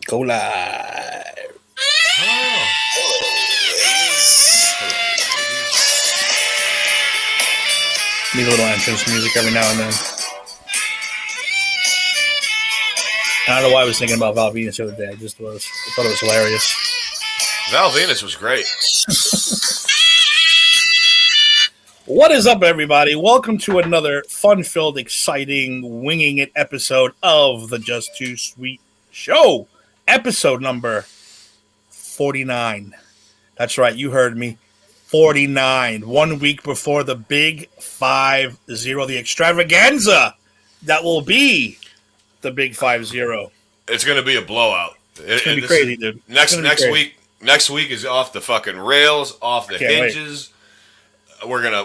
Go live. Oh. Need a little entrance music every now and then. I don't know why I was thinking about Val Venus the other day. I thought it was hilarious. Val Venus was great. What is up, everybody? Welcome to another fun-filled, exciting, winging it episode of the Just Too Sweet Show. Episode number 49. That's right, you heard me. 49. 1 week before the big 5-0, the extravaganza that will be the big 5-0. It's going to be a blowout. It's going to be crazy, dude. Next week is off the fucking rails, off the hinges. Wait. We're gonna.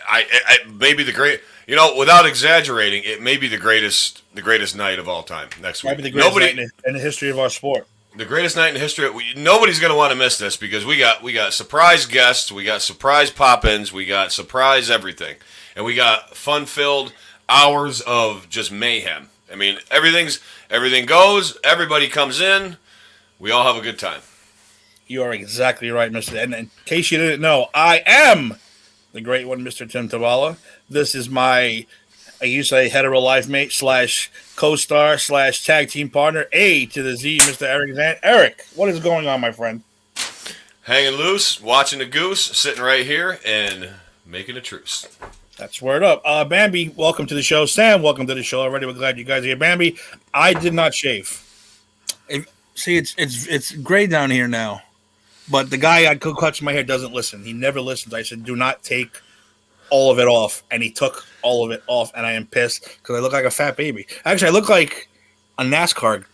I maybe the great. You know, without exaggerating, it may be the greatest night of all time next week. Might be the greatest night in the history of our sport. The greatest night in history. Nobody's going to want to miss this because we got surprise guests, we got surprise pop-ins, we got surprise everything, and we got fun-filled hours of just mayhem. I mean, everything goes, everybody comes in, we all have a good time. You are exactly right, Mr. And in case you didn't know, I am the great one, Mr. Tim Tavala. This is my, I used to say, hetero life mate / co-star / tag team partner, A to the Z, Mr. Eric Zan. Eric, what is going on, my friend? Hanging loose, watching the goose, sitting right here, and making a truce. That's word up. Bambi, welcome to the show. Sam, welcome to the show already. We're glad you guys are here. Bambi, I did not shave. It's gray down here now. But the guy I could touch my hair doesn't listen. He never listens. I said, do not take all of it off. And he took all of it off, and I am pissed because I look like a fat baby. Actually, I look like a NASCAR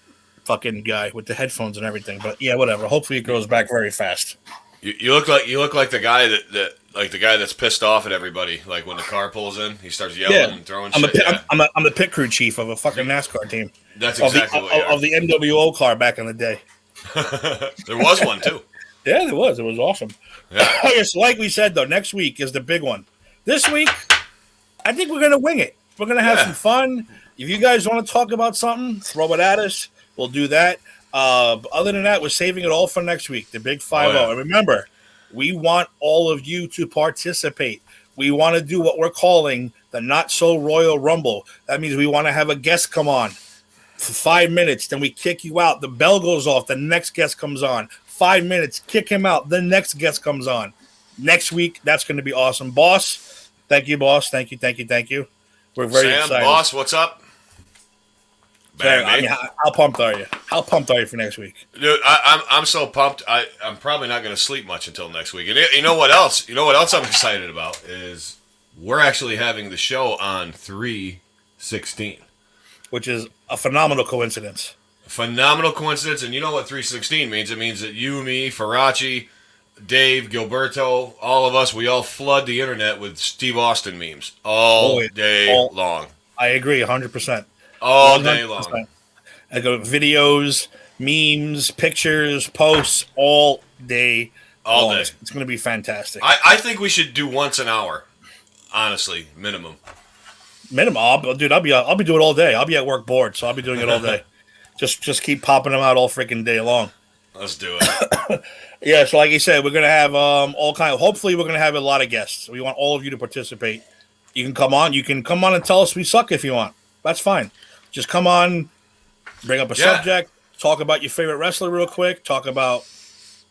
fucking guy with the headphones and everything. But yeah, whatever. Hopefully it grows back very fast. You look like the guy that like the guy that's pissed off at everybody. Like when the car pulls in, he starts yelling and throwing shit. I'm the pit crew chief of a fucking NASCAR team. That's exactly what you are. Of the NWO car back in the day. There was one too. Yeah, there was. It was awesome. Yeah. Yes, like we said, though, next week is the big one. This week, I think we're going to wing it. We're going to have some fun. If you guys want to talk about something, throw it at us. We'll do that. Other than that, we're saving it all for next week, the big 5-0. Oh, yeah. And remember, we want all of you to participate. We want to do what we're calling the Not So Royal Rumble. That means we want to have a guest come on for 5 minutes. Then we kick you out. The bell goes off. The next guest comes on. 5 minutes, kick him out. The next guest comes on. Next week, that's going to be awesome. Boss, thank you, boss. Thank you. We're very excited. Boss, what's up? How pumped are you? How pumped are you for next week? Dude, I'm so pumped. I'm probably not going to sleep much until next week. And you know what else? You know what else I'm excited about is we're actually having the show on 3/16. Which is a phenomenal coincidence. Phenomenal coincidence, and you know what 3/16 means? It means that you, me, Faraci, Dave, Gilberto, all of us, we all flood the internet with Steve Austin memes all day long. I agree, 100%. All day long. I go videos, memes, pictures, posts all day long. It's going to be fantastic. I think we should do once an hour, honestly, minimum. Dude, I'll be doing it all day. I'll be at work bored, so I'll be doing it all day. Just keep popping them out all freaking day long. Let's do it. Yeah, so like you said, we're gonna have all kind of. Hopefully, we're gonna have a lot of guests. We want all of you to participate. You can come on. You can come on and tell us we suck if you want. That's fine. Just come on, bring up a subject, talk about your favorite wrestler real quick, talk about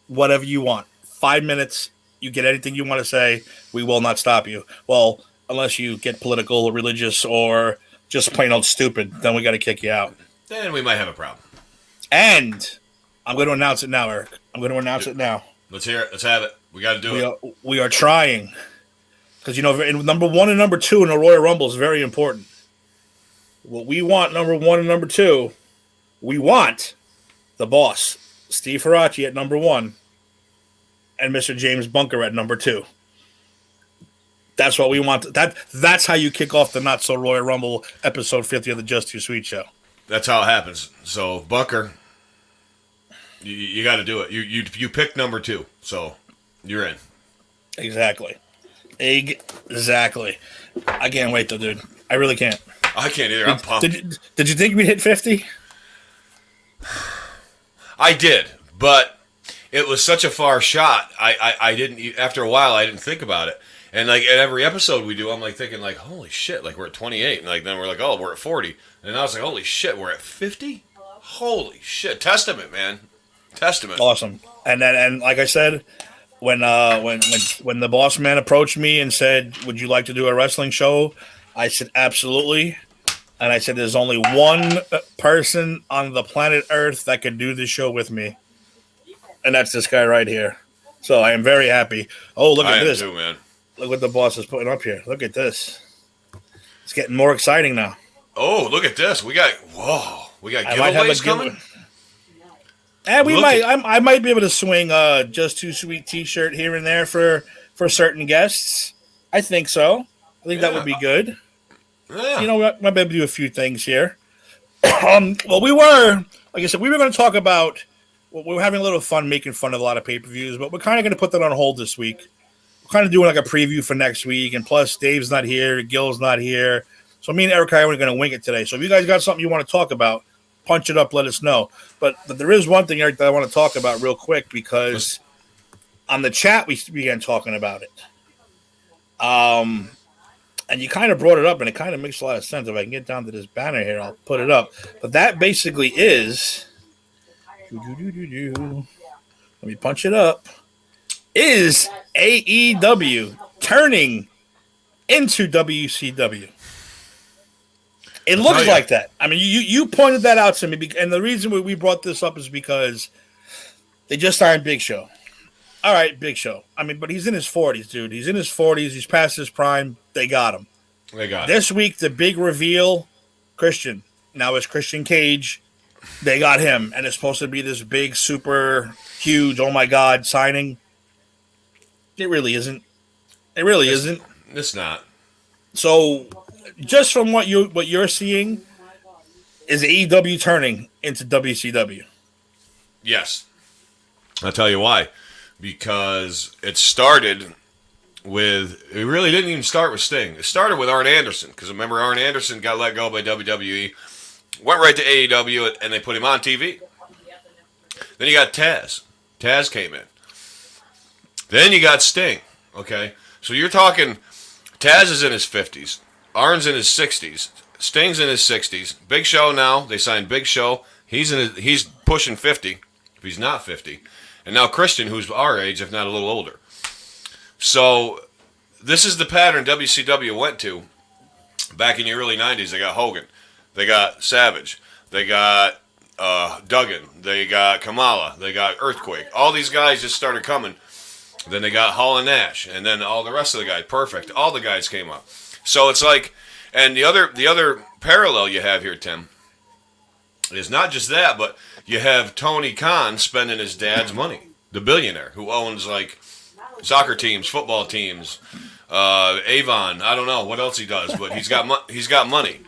whatever you want. 5 minutes, you get anything you want to say. We will not stop you. Well, unless you get political or religious or just plain old stupid, then we got to kick you out. Then we might have a problem. And I'm going to announce it now, Eric. I'm going to announce it now. Let's hear it. Let's have it. We got to do it. We are trying. Because, you know, number 1 and number 2 in the Royal Rumble is very important. What we want, number 1 and number 2, we want the boss, Steve Faraci at number 1, and Mr. James Bunker at number 2. That's what we want. That's how you kick off the Not So Royal Rumble episode 50 of the Just Too Sweet Show. That's how it happens. So, Bunker, you got to do it. You picked number 2, so you're in. Exactly. I can't wait, though, dude. I really can't. I can't either. I'm pumped. Did you think we'd hit 50? I did, but it was such a far shot. I didn't. After a while, I didn't think about it. And like at every episode we do, I'm like thinking like, holy shit, like we're at 28, and like then we're like, oh, we're at 40, and I was like, holy shit, we're at 50. Holy shit, testament, man, testament. Awesome. And like I said, when the boss man approached me and said, "Would you like to do a wrestling show?" I said, "Absolutely." And I said, "There's only one person on the planet Earth that could do this show with me, and that's this guy right here." So I am very happy. Oh, look at this, too, man. Look what the boss is putting up here. Look at this. It's getting more exciting now. Oh, look at this. We got giveaways coming. And I might be able to swing Just Too Sweet T-shirt here and there for certain guests. I think so. I think that would be good. Yeah. You know, I might be able to do a few things here. Well, we were, like I said, we were going to talk about. Well, we were having a little fun making fun of a lot of pay-per-views, but we're kind of going to put that on hold this week. We're kind of doing like a preview for next week, and plus Dave's not here, Gil's not here, so me and Eric are going to wing it today. So if you guys got something you want to talk about, punch it up, let us know. But there is one thing, Eric, that I want to talk about real quick, because on the chat we began talking about it. And you kind of brought it up, and it kind of makes a lot of sense. If I can get down to this banner here, I'll put it up. But that basically is, let me punch it up, is AEW turning into WCW. It looks like that. I mean, you pointed that out to me, and the reason we brought this up is because they just signed Big Show. All right, Big Show. I mean, but he's in his 40s, dude. He's in his 40s. He's past his prime. They got him. This week, the big reveal, Christian. Now it's Christian Cage. They got him, and it's supposed to be this big, super huge, oh my God, signing. It really isn't. It really isn't. It's not. So, just from what you're seeing, is AEW turning into WCW? Yes. I'll tell you why. Because it started with, it really didn't even start with Sting. It started with Arn Anderson. Because remember, Arn Anderson got let go by WWE, went right to AEW, and they put him on TV. Then you got Taz. Taz came in. Then you got Sting. Okay? So you're talking, Taz is in his 50s. Arn's in his 60s. Sting's in his 60s. Big Show now. They signed Big Show. He's pushing 50, if he's not 50. And now Christian, who's our age, if not a little older. So this is the pattern WCW went to back in the early 90s. They got Hogan. They got Savage. They got Duggan. They got Kamala. They got Earthquake. All these guys just started coming. Then they got Hall and Nash. And then all the rest of the guys. Perfect. All the guys came up. So it's like, and the other parallel you have here, Tim, is not just that, but you have Tony Khan spending his dad's money, the billionaire who owns like soccer teams, football teams, Avon. I don't know what else he does, but he's got money,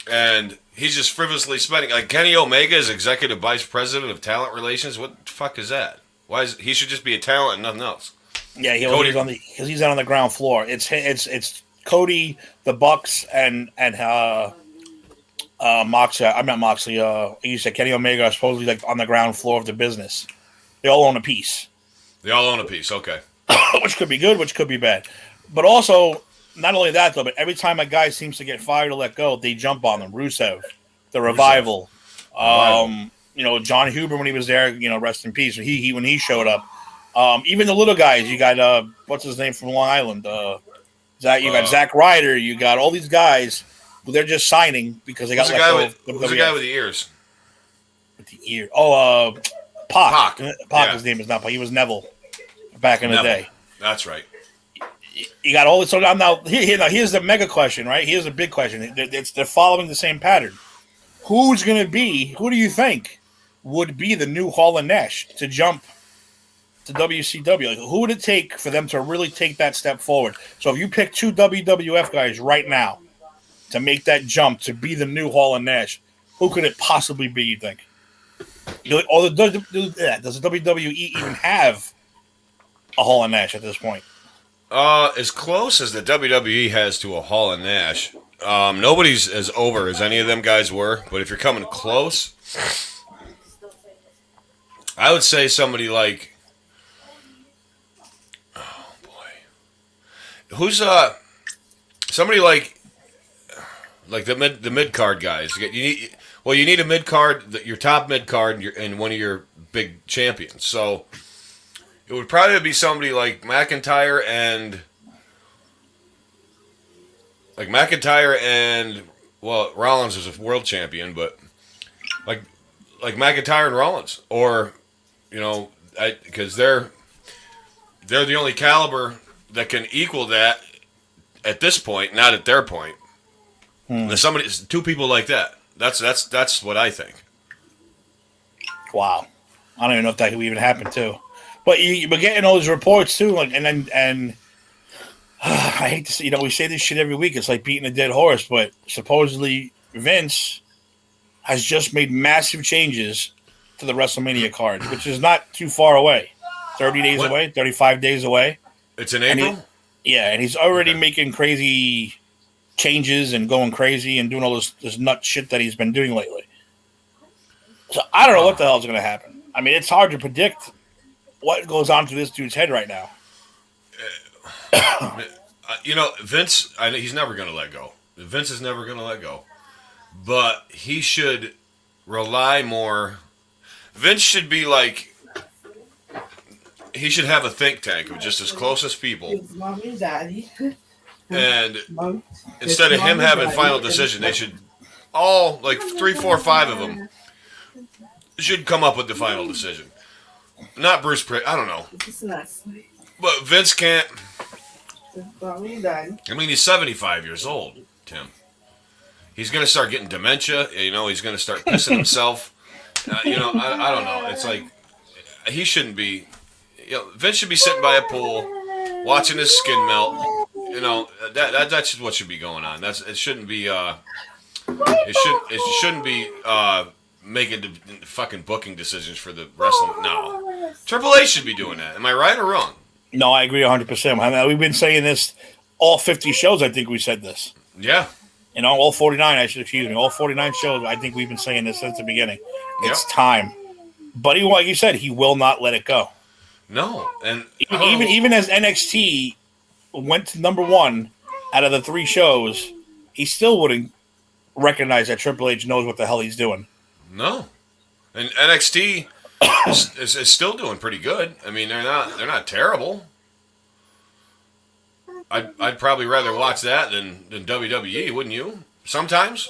and he's just frivolously spending. Like Kenny Omega is executive vice president of talent relations. What the fuck is that? Why he should just be a talent and nothing else? Yeah, he's out on the ground floor. It's Cody, the Bucks, and Moxley. I'm not Moxley. You said Kenny Omega are supposedly like on the ground floor of the business. They all own a piece. Okay. Which could be good, which could be bad. But also, not only that though, but every time a guy seems to get fired or let go, they jump on them. Rusev, the Revival. John Huber when he was there, rest in peace. He when he showed up. Even the little guys, you got what's his name from Long Island? You got Zack Ryder. You got all these guys. They're just signing because they got let go. Who's the guy with the ears? With the ear? Oh, Pac. Pac, yeah. His name is not Pac. He was Neville back in the day. That's right. You got all this. So now here's the mega question, right? Here's the big question. They're following the same pattern. Who do you think would be the new Hall and Nash to jump to WCW? Like, who would it take for them to really take that step forward? So if you pick two WWF guys right now to make that jump to be the new Hall and Nash, who could it possibly be, you think? Does the WWE even have a Hall and Nash at this point? As close as the WWE has to a Hall and Nash, nobody's as over as any of them guys were. But if you're coming close, I would say somebody like, oh boy, who's somebody like the mid card guys. You need a mid card, your top mid card, and one of your big champions. So it would probably be somebody like McIntyre and well, Rollins is a world champion, but like McIntyre and Rollins, or because they're the only caliber that can equal that at this point, not at their point. There's two people like that. That's what I think. Wow, I don't even know if that could even happen too. But we're getting those reports too, like, and I hate to say, we say this shit every week. It's like beating a dead horse, but supposedly Vince has just made massive changes to the WrestleMania card, which is not too far away. 30 days away, 35 days away. It's in April? And he's already making crazy changes and going crazy and doing all this nut shit that he's been doing lately. So I don't know what the hell is going to happen. I mean, it's hard to predict what goes on through this dude's head right now. Vince, he's never going to let go. Vince is never going to let go. But he should rely more. Vince should be like, he should have a think tank of just his closest people. And instead of him having final decision, they should all, like 3, 4, 5 of them, should come up with the final decision. Not Bruce Pritt. I don't know. But Vince can't. I mean, he's 75 years old, Tim. He's going to start getting dementia. He's going to start pissing himself. I don't know. It's like he shouldn't be. Vince should be sitting by a pool, watching his skin melt. That's what should be going on. It shouldn't be. It shouldn't be making fucking booking decisions for the wrestling. No, Triple H should be doing that. Am I right or wrong? No, I agree 100%. I mean, we've been saying this all 50 shows. I think we said this. Yeah. All 49. All 49 shows. I think we've been saying this since the beginning. It's time. But like you said, he will not let it go. No, and even as NXT went to number 1 out of the 3 shows, he still wouldn't recognize that Triple H knows what the hell he's doing. No, and NXT is still doing pretty good. I mean, they're not terrible. I'd probably rather watch that than WWE, wouldn't you? Sometimes.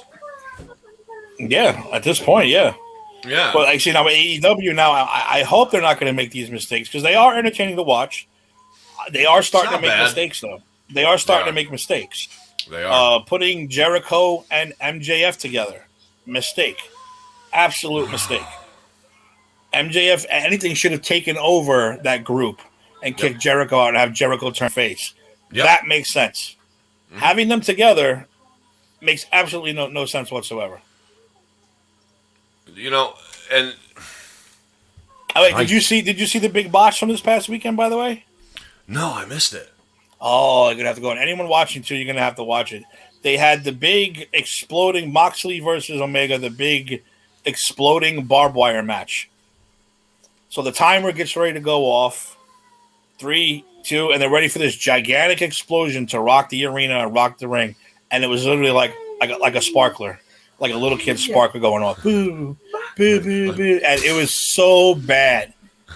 Yeah, at this point, yeah. Yeah. But actually, now AEW, I hope they're not going to make these mistakes because they are entertaining to watch. They are starting to make mistakes, though. They are starting to make mistakes. They are. Putting Jericho and MJF together, mistake. Absolute mistake. MJF, anything should have taken over that group and kicked Jericho out and have Jericho turn face. Yep. That makes sense. Mm-hmm. Having them together makes absolutely no sense whatsoever. And did you see the big botch from this past weekend, by the way? No, I missed it. Oh, you're gonna have to go. And anyone watching too, you're gonna have to watch it. They had the big exploding Moxley versus Omega, the big exploding barbed wire match. So the timer gets ready to go off. 3, 2, and they're ready for this gigantic explosion to rock the arena and rock the ring. And it was literally like a sparkler, like a little kid's sparkler going off. Boo, boo, boo, boo. And it was so bad.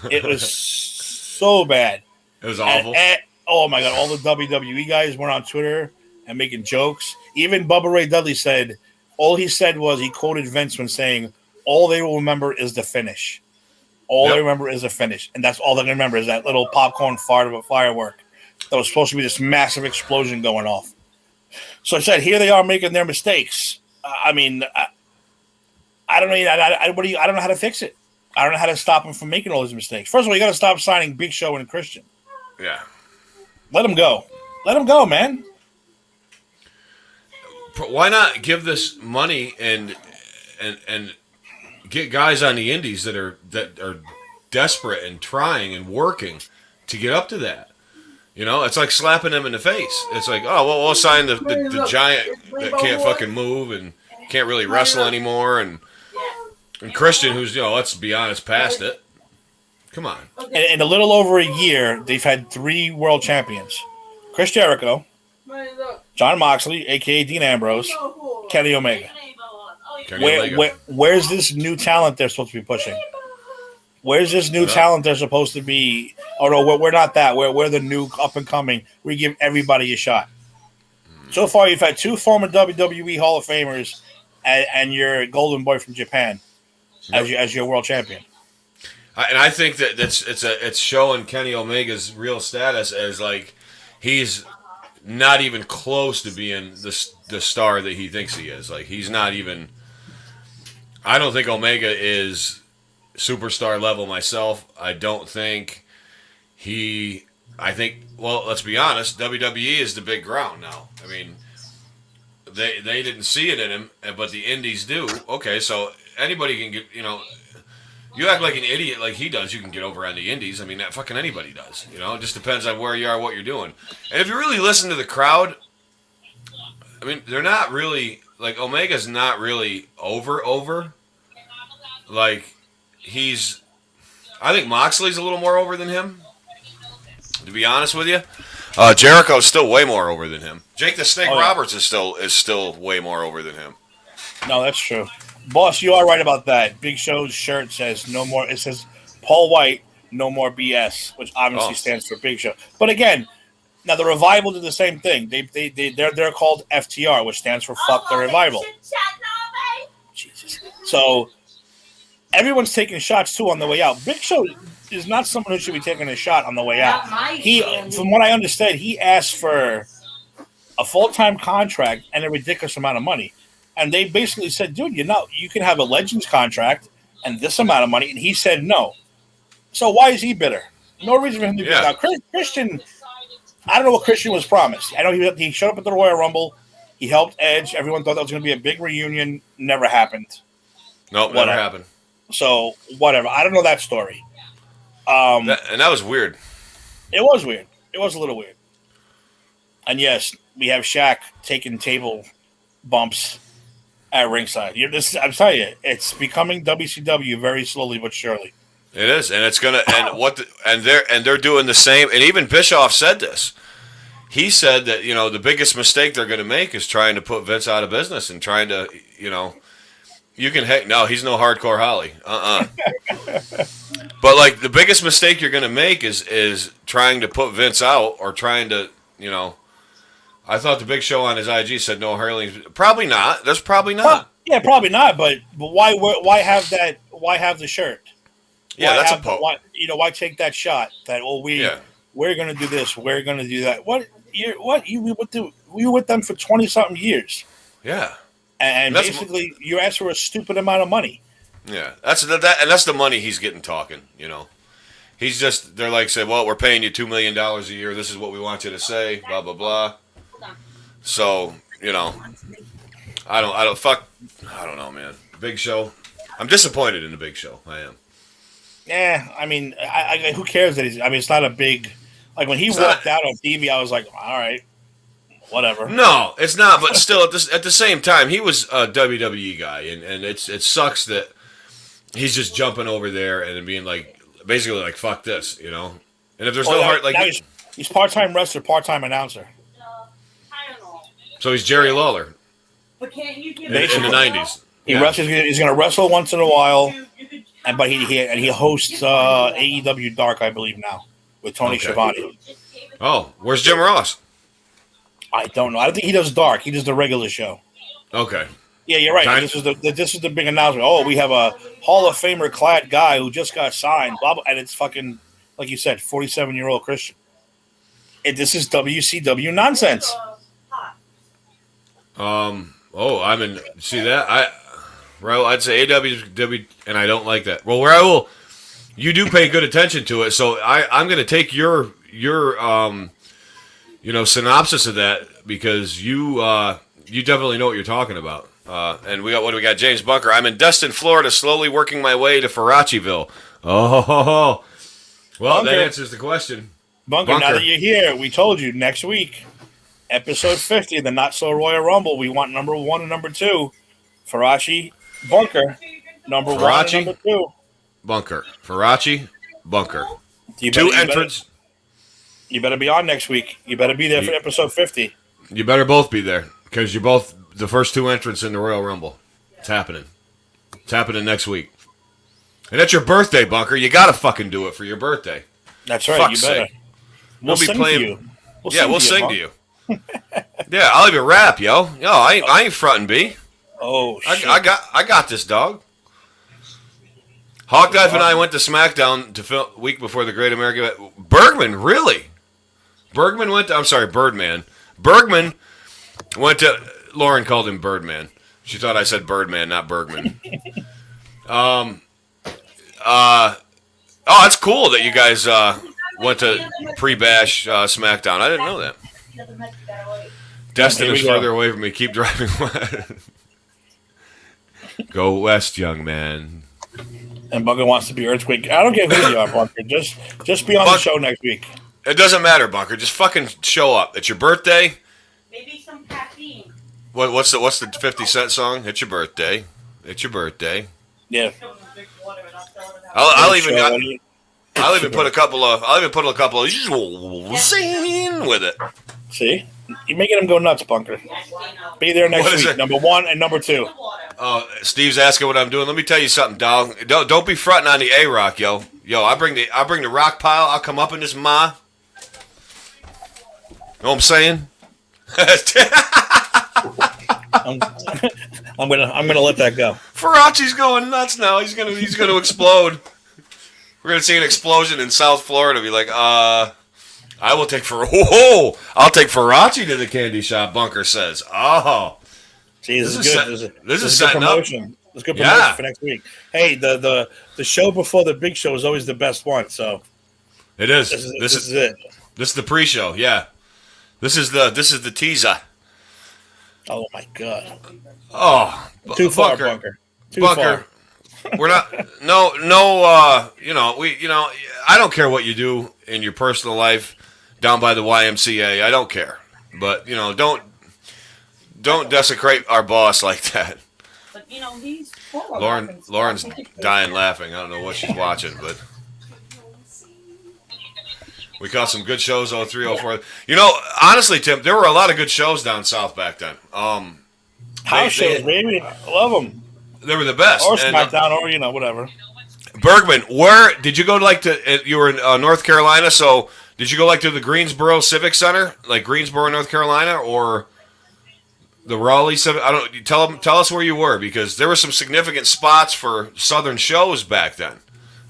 It was so bad. It was awful. And, oh my God, all the WWE guys went on Twitter and making jokes. Even Bubba Ray Dudley said, all he said was, he quoted Vince when saying, all they will remember is the finish. All they remember is the finish. And that's all they remember is that little popcorn firework that was supposed to be this massive explosion going off. So I said, here they are making their mistakes. I don't know. I don't know how to fix it. I don't know how to stop them from making all these mistakes. First of all, you got to stop signing Big Show and Christian. Yeah. Let them go. Let them go, man. Why not give this money and get guys on the indies that are desperate and trying and working to get up to that? It's like slapping them in the face. It's like, oh, well, we'll sign the giant that can't fucking move and can't really wrestle anymore, and Christian, who's let's be honest, past it. Come on. In a little over a year, they've had 3 world champions: Chris Jericho, John Moxley, aka Dean Ambrose, Kenny Omega. Where's this new talent they're supposed to be pushing? Where's this new talent they're supposed to be? Oh no, we're not that. We're the new up and coming. We give everybody a shot. So far, you've had 2 former WWE Hall of Famers and your golden boy from Japan as your world champion. And I think that it's showing Kenny Omega's real status as like he's not even close to being the star that he thinks he is. Like he's not even. I don't think Omega is superstar level myself. I don't think I think, well, let's be honest, WWE is the big ground now. I mean, they didn't see it in him, but the indies do. Okay, so anybody can get, you act like an idiot like he does, you can get over on the indies. I mean, that fucking anybody does. It just depends on where you are, what you're doing. And if you really listen to the crowd, I mean, they're not really, like, Omega's not really over. Like, I think Moxley's a little more over than him, to be honest with you. Jericho's still way more over than him. Jake the Snake Roberts is still way more over than him. No, that's true. Boss, you are right about that. Big Show's shirt says no more. It says Paul White, no more BS, which obviously stands for Big Show. But again, now the Revival did the same thing. They're called FTR, which stands for Fuck the Revival. Jesus. So everyone's taking shots too on the way out. Big Show is not someone who should be taking a shot on the way out. From what I understand, he asked for a full-time contract and a ridiculous amount of money. And they basically said, dude, you can have a Legends contract and this amount of money. And he said no. So why is he bitter? No reason for him to be bitter. Now, Christian, I don't know what Christian was promised. I know he showed up at the Royal Rumble. He helped Edge. Everyone thought that was going to be a big reunion. Never happened. Nope, never happened. So, whatever. I don't know that story. And that was weird. It was weird. It was a little weird. And yes, we have Shaq taking table bumps at ringside. I'm telling you, it's becoming WCW very slowly but surely. It is, and it's gonna. And they're doing the same. And even Bischoff said this. He said that the biggest mistake they're going to make is trying to put Vince out of business and trying to You can no, he's no hardcore Holly. But like the biggest mistake you're going to make is trying to put Vince out or trying to, I thought the Big Show on his IG said no hurling. Probably not. That's probably not. Well, yeah, probably not. But why have that? Why have the shirt? Yeah, that's a poke. Why take that shot? That we're going to do this. We're going to do that. You were with them for 20-something years. Yeah. And basically, you asked for a stupid amount of money. Yeah, that's the money he's getting talking. He's just they're like say, well, we're paying you $2 million a year. This is what we want you to say. Blah blah blah. So I don't know, man. Big Show. I'm disappointed in the Big Show. I am. Yeah, I mean, who cares that he's? I mean, it's not a big like when he walked out on TV. I was like, all right. Whatever. No, it's not. But still, at the same time, he was a WWE guy, and it sucks that he's just jumping over there and being like, basically like, fuck this, And if there's no heart, like he's part-time wrestler, part-time announcer. So he's Jerry Lawler. But can't you give in the '90s? He's going to wrestle once in a while, but he hosts AEW Dark, I believe now, with Tony Schiavone. Oh, where's Jim Ross? I don't know. I don't think he does Dark. He does the regular show. Okay. Yeah, you're right. This is the big announcement. Oh, we have a Hall of Famer clad guy who just got signed. Blah, blah, and it's fucking, like you said, 47-year-old Christian. This is WCW nonsense. See that? I'd say AEW, and I don't like that. Well, you do pay good attention to it, so I'm going to take your synopsis of that because you definitely know what you're talking about. And we got James Bunker. I'm in Destin, Florida, slowly working my way to Farachiville. Oh, well, Bunker. That answers the question. Bunker, now that you're here, we told you next week, episode 50, the Not So Royal Rumble. We want number 1 and number 2. Farachi, Bunker, number 1 and number 2. Bunker, Farachi. Bunker. You Two better, entrants. You better be on next week. You better be there for episode 50. You better both be there because you're both the first two entrants in the Royal Rumble. It's happening. It's happening next week. And it's your birthday, Bunker. You got to fucking do it for your birthday. That's right. Fuck's You better. sake. We'll be sing playing. to you. We'll sing to you. Yeah, I'll even rap, yo. Yo, I ain't fronting, B. Oh shit! I got this, dog. Hawk Dive and I went to SmackDown to film week before the Great American. Bergman, really? Bergman went to. I'm sorry, Birdman. Bergman went to. Lauren called him Birdman. She thought I said Birdman, not Bergman. Oh, that's cool that you guys went to pre-bash SmackDown. I didn't know that. Destin is further away from me. Keep driving west. Go west, young man. And Bunker wants to be Earthquake. I don't care who you are, Bunker. Just be on the show next week. It doesn't matter, Bunker. Just fucking show up. It's your birthday. Maybe some caffeine. What's the 50 Cent song? It's your birthday. It's your birthday. Yeah. I'll even put a couple of zing with it. See, you're making him go nuts, Bunker. Be there next week. It? Number 1 and number 2. Oh, Steve's asking what I'm doing. Let me tell you something, dog. Don't be fronting on the A-Rock, yo. Yo, I bring the rock pile. I'll come up in this ma. Know what I'm saying? I'm gonna let that go. Farachi's going nuts now. He's gonna explode. We're gonna see an explosion in South Florida. Be like, I'll take Farachi to the candy shop. Bunker says, oh, see, this is good. This is good setting promotion. It's good promotion for next week. Hey, the show before the big show is always the best one. So it is. This is it. This is the pre-show. Yeah. This is the teaser. Oh my god. Oh, too far, Bunker. Too far. We're not. No. I don't care what you do in your personal life down by the YMCA. I don't care. But don't desecrate our boss like that. But he's Lauren's dying laughing. I don't know what she's watching, but we caught some good shows. 0304. Honestly, Tim, there were a lot of good shows down south back then. House shows, baby. I love them. They were the best. Or SmackDown, or whatever. Bergman, where did you go? You were in North Carolina, so did you go to the Greensboro Civic Center, like Greensboro, North Carolina, or the Raleigh Civic? I don't. Tell us where you were, because there were some significant spots for Southern shows back then.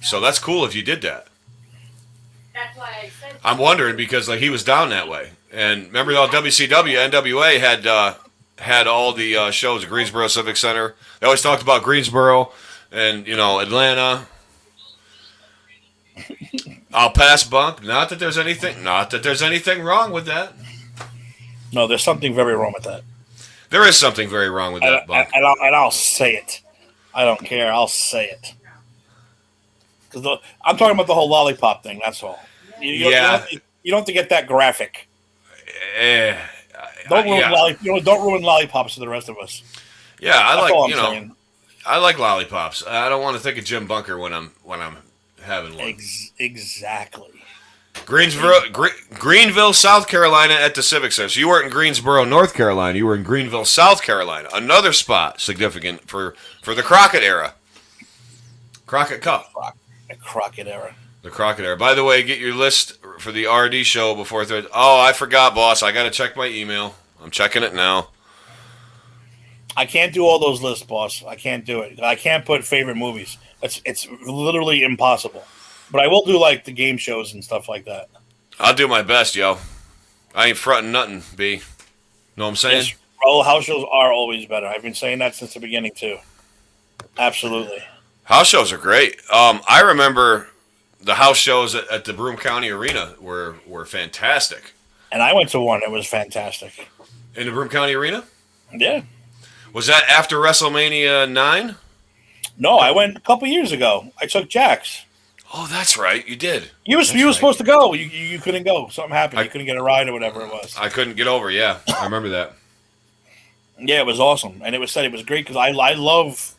So that's cool if you did that. That's why I said. I'm wondering because he was down that way, and remember how WCW, NWA had all the shows at Greensboro Civic Center. They always talked about Greensboro and Atlanta. I'll pass Bunk. Not that there's anything wrong with that. No, there's something very wrong with that. There is something very wrong with that, Bunk. And I'll say it. I don't care. I'll say it. Because I'm talking about the whole lollipop thing. That's all. You don't have to get that graphic. Don't ruin lollipops for the rest of us. Yeah, I like lollipops. I don't want to think of Jim Bunker when I'm having one. Exactly. Greenville, South Carolina at the Civic Center. So you weren't in Greensboro, North Carolina. You were in Greenville, South Carolina. Another spot significant for the Crockett era. Crockett Cup. The Crockett era. The Crockett era. By the way, get your list for the RD show before Thursday. Oh, I forgot, boss. I got to check my email. I'm checking it now. I can't do all those lists, boss. I can't do it. I can't put favorite movies. It's literally impossible. But I will do the game shows and stuff like that. I'll do my best, yo. I ain't fronting nothing, B. Know what I'm saying? Yes, all house shows are always better. I've been saying that since the beginning too. Absolutely. House shows are great. I remember the house shows at the Broome County Arena were fantastic. And I went to one. It was fantastic. In the Broome County Arena? Yeah. Was that after WrestleMania 9? No, I went a couple years ago. I took Jax. Oh, that's right. You did. You were supposed to go. You couldn't go. Something happened. You couldn't get a ride or whatever it was. I couldn't get over. Yeah, I remember that. Yeah, it was awesome, and it was great because I love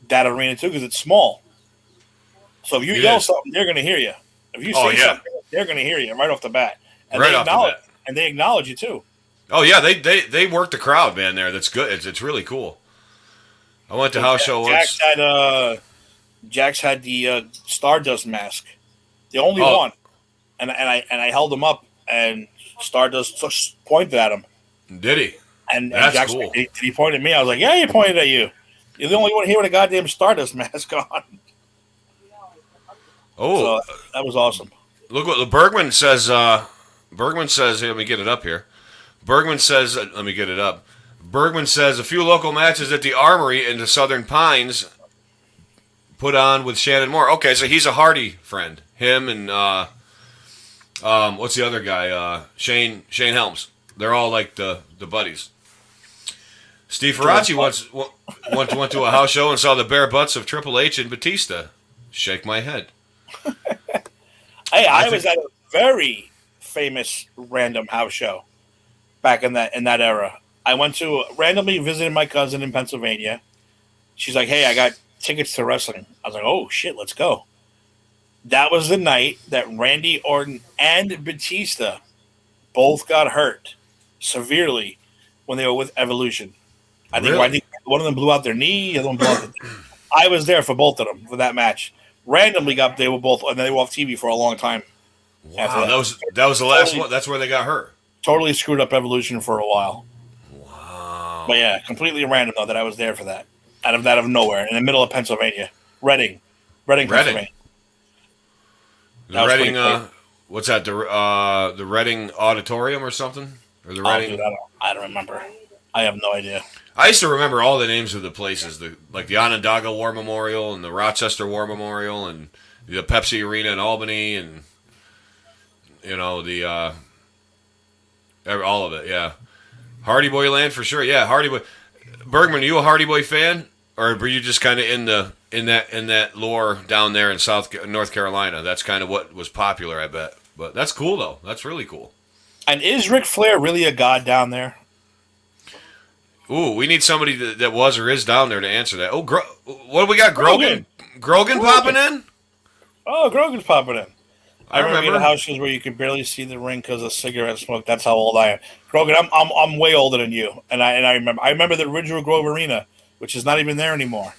that arena too because it's small. So if you He yell is. something, they're going to hear you. If you Oh, say yeah. something, they're going to hear you right off the bat. And Right they off the acknowledge, bat. and they acknowledge you too. Oh yeah, they work the crowd, man. There, that's good. It's really cool. I went to house show once. Jax had the Stardust mask, the only Oh. one, and I held him up, and Stardust just pointed at him, Did he? and That's Jax cool. did he point at me? I was like, yeah, he pointed at you. You're the only one here with a goddamn Stardust mask on. Oh, So that was awesome. look what Bergman says. Bergman says, here, let me get it up here. Bergman says, let me get it up. Bergman says a few local matches at the Armory in the Southern Pines put on with Shannon Moore. Okay, so he's a Hardy friend. Him and what's the other guy? Shane Helms. They're all like the buddies. Steve Ferracci went to a house show and saw the bare butts of Triple H and Batista. Shake my head. Hey, I was at a very famous random house show back in that era. I went to randomly visited my cousin in Pennsylvania. She's like, "Hey, I got tickets to wrestling." I was like, "Oh shit, let's go." That was the night that Randy Orton and Batista both got hurt severely when they were with Evolution. I think Really? one of them blew out their knee. The other one blew out I was there for both of them for that match. Randomly they were both, and they were off TV for a long time. After Wow, that was the last Totally. one. That's where they got hurt. Totally screwed up Evolution for a while. Wow. But yeah, completely random though that I was there for that. Out of nowhere, in the middle of Pennsylvania, Reading, Pennsylvania. The That was Reading, pretty cool. what's that? The Reading Auditorium or something? Or the Oh, Reading? dude, I don't remember. I have no idea. I used to remember all the names of the places, like the Onondaga War Memorial and the Rochester War Memorial and the Pepsi Arena in Albany and the all of it. Yeah, Hardy Boy Land for sure. Yeah, Hardy Boy. Bergman, are you a Hardy Boy fan, or were you just kind of in that lore down there in North Carolina? That's kind of what was popular, I bet. But that's cool though. That's really cool. And is Ric Flair really a god down there? Ooh, we need somebody that was or is down there to answer that. Oh, what do we got? Grogan popping in? Oh, Grogan's popping in. I remember remember. the house shows where you could barely see the ring because of cigarette smoke. That's how old I am. Grogan, I'm way older than you, and I remember the original Grove Arena, which is not even there anymore.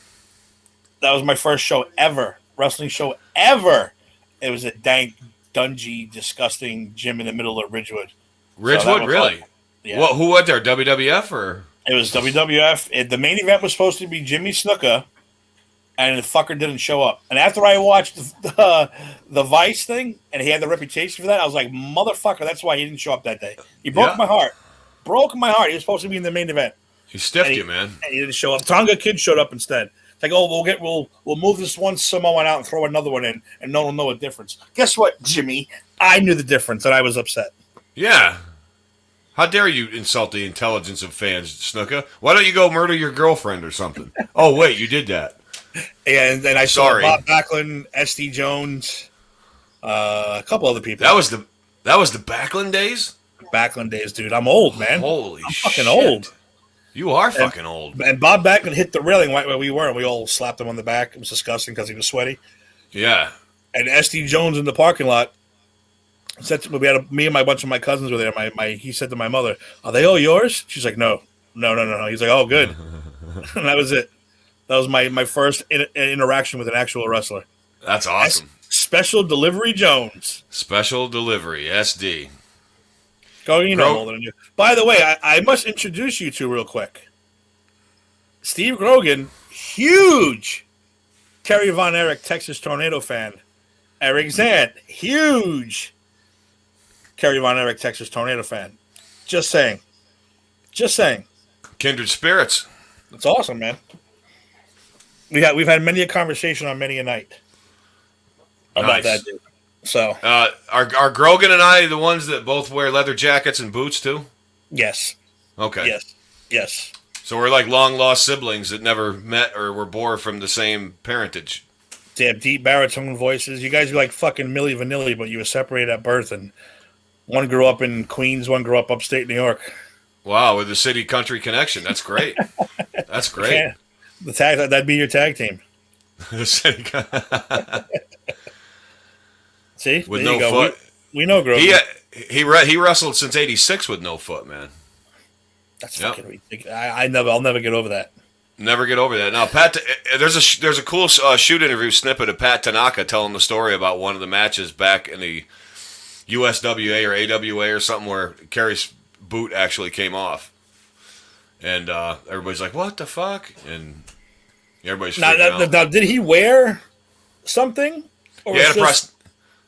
That was my first show ever, wrestling show ever. It was a dank, dungy, disgusting gym in the middle of Ridgewood. Ridgewood, really? Yeah. What? Who went there? WWF or? It was WWF. The main event was supposed to be Jimmy Snuka, and the fucker didn't show up. And after I watched the Vice thing, and he had the reputation for that, I was like, motherfucker, that's why he didn't show up that day. He broke my heart. Broke my heart. He was supposed to be in the main event. He stiffed And you, man. And he didn't show up. Tonga Kid showed up instead. It's like, oh, we'll move this one Samoan out and throw another one in, and no one will know a difference. Guess what, Jimmy? I knew the difference, and I was upset. Yeah. How dare you insult the intelligence of fans, Snuka? Why don't you go murder your girlfriend or something? Oh, wait, you did that. And then I Sorry. saw Bob Backlund, S.D. Jones, a couple other people. That was the Backlund days? Backlund days, dude. I'm old, man. Holy I'm shit. fucking old. You are fucking old. And Bob Backlund hit the railing right where we were, and we all slapped him on the back. It was disgusting because he was sweaty. Yeah. And S.D. Jones in the parking lot said, we had me and my bunch of my cousins were there. He said to my mother, "Are they all yours?" She's like, No. He's like, "Oh, good." And that was it. That was my first interaction with an actual wrestler. That's awesome. Special Delivery Jones. Special delivery, SD. Go, you know, I'm older than you. By the way, I must introduce you to real quick. Steve Grogan, huge Terry Von Erich Texas Tornado fan. Eric Zant, huge Terry Von Erich Texas Tornado fan. Just saying. Kindred spirits. It's awesome, man. We've had many a conversation on many a night about Nice. that dude. So Are Grogan and I the ones that both wear leather jackets and boots too? yes, Okay. yes. So we're like long lost siblings that never met or were born from the same parentage. They have deep baritone voices. You guys are like fucking Milli Vanilli, but you were separated at birth, and one grew up in Queens, one grew up upstate New York. Wow, with the city country connection. That's great. That's great. Yeah. That'd be your tag team. The city See, with there no you go. foot. We know Grogan. He wrestled since '86 with no foot, man. That's fucking ridiculous. I'll never get over that. Never get over that. Now, there's a cool shoot interview snippet of Pat Tanaka telling the story about one of the matches back in the USWA or AWA or something where Kerry's boot actually came off, and everybody's like, "What the fuck?" And everybody's freaking out. Now, did he wear something? Or He had a just-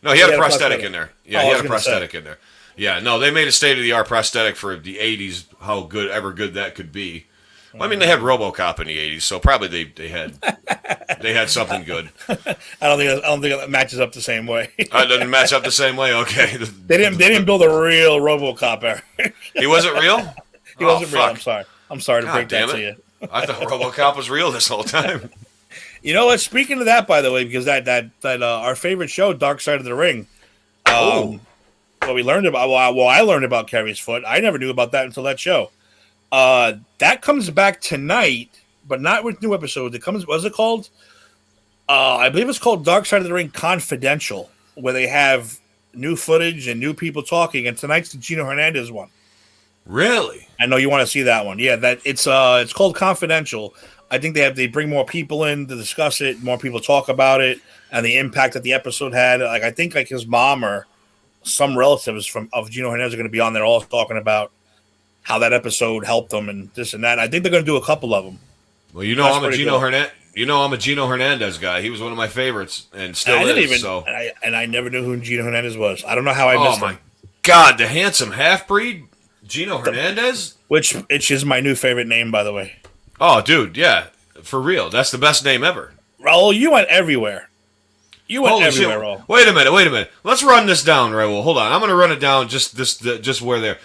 No, he had a prosthetic in there. Yeah, Oh, he I had a was gonna prosthetic in there. Yeah, no, they made a state-of-the-art prosthetic for the '80s. How good that could be. Well, I mean, they had RoboCop in the '80s, so probably they had something good. I don't think it matches up the same way. It doesn't match up the same way. Okay, They didn't build a real RoboCop, Eric. He wasn't real. He wasn't real. Fuck. I'm sorry to God break that damn to it. you. I thought RoboCop was real this whole time. You know what? Speaking of that, by the way, because that our favorite show, Dark Side of the Ring. What we learned about, I learned about Kerry's foot. I never knew about that until that show. That comes back tonight, but not with new episodes. It comes. What's it called? I believe it's called Dark Side of the Ring Confidential, where they have new footage and new people talking. And tonight's the Gino Hernandez one. Really? I know you want to see that one. Yeah, that it's called Confidential. I think they bring more people in to discuss it. More people talk about it and the impact that the episode had. Like I think his mom or some relatives of Gino Hernandez are going to be on there, all talking about how that episode helped them and this and that. I think they're going to do a couple of them. Well, I'm a Gino Hernandez. I'm a Gino Hernandez guy. He was one of my favorites and still is. I never knew who Gino Hernandez was. I don't know how I missed him. Oh my God, the handsome half-breed Gino Hernandez, which is my new favorite name, by the way. Oh, dude, yeah, for real. That's the best name ever. Raul, you went everywhere. Raul. Wait a minute. Let's run this down, Raul. Hold on. I'm going to run it down just where there.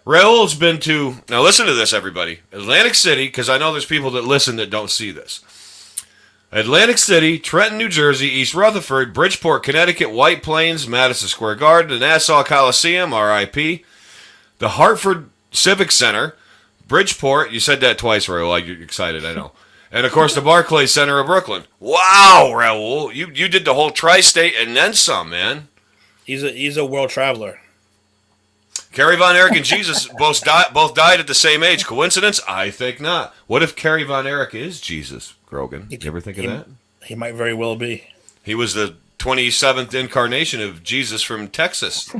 Raul's been to, now listen to this, everybody. Atlantic City, because I know there's people that listen that don't see this. Atlantic City, Trenton, New Jersey, East Rutherford, Bridgeport, Connecticut, White Plains, Madison Square Garden, the Nassau Coliseum, RIP, the Hartford Civic Center, Bridgeport, you said that twice, Raul. You're excited, I know. And, of course, the Barclays Center of Brooklyn. Wow, Raul. You did the whole tri-state and then some, man. He's a world traveler. Kerry Von Erich and Jesus both died at the same age. Coincidence? I think not. What if Kerry Von Erich is Jesus, Grogan? You ever think of that? He might very well be. He was the 27th incarnation of Jesus from Texas.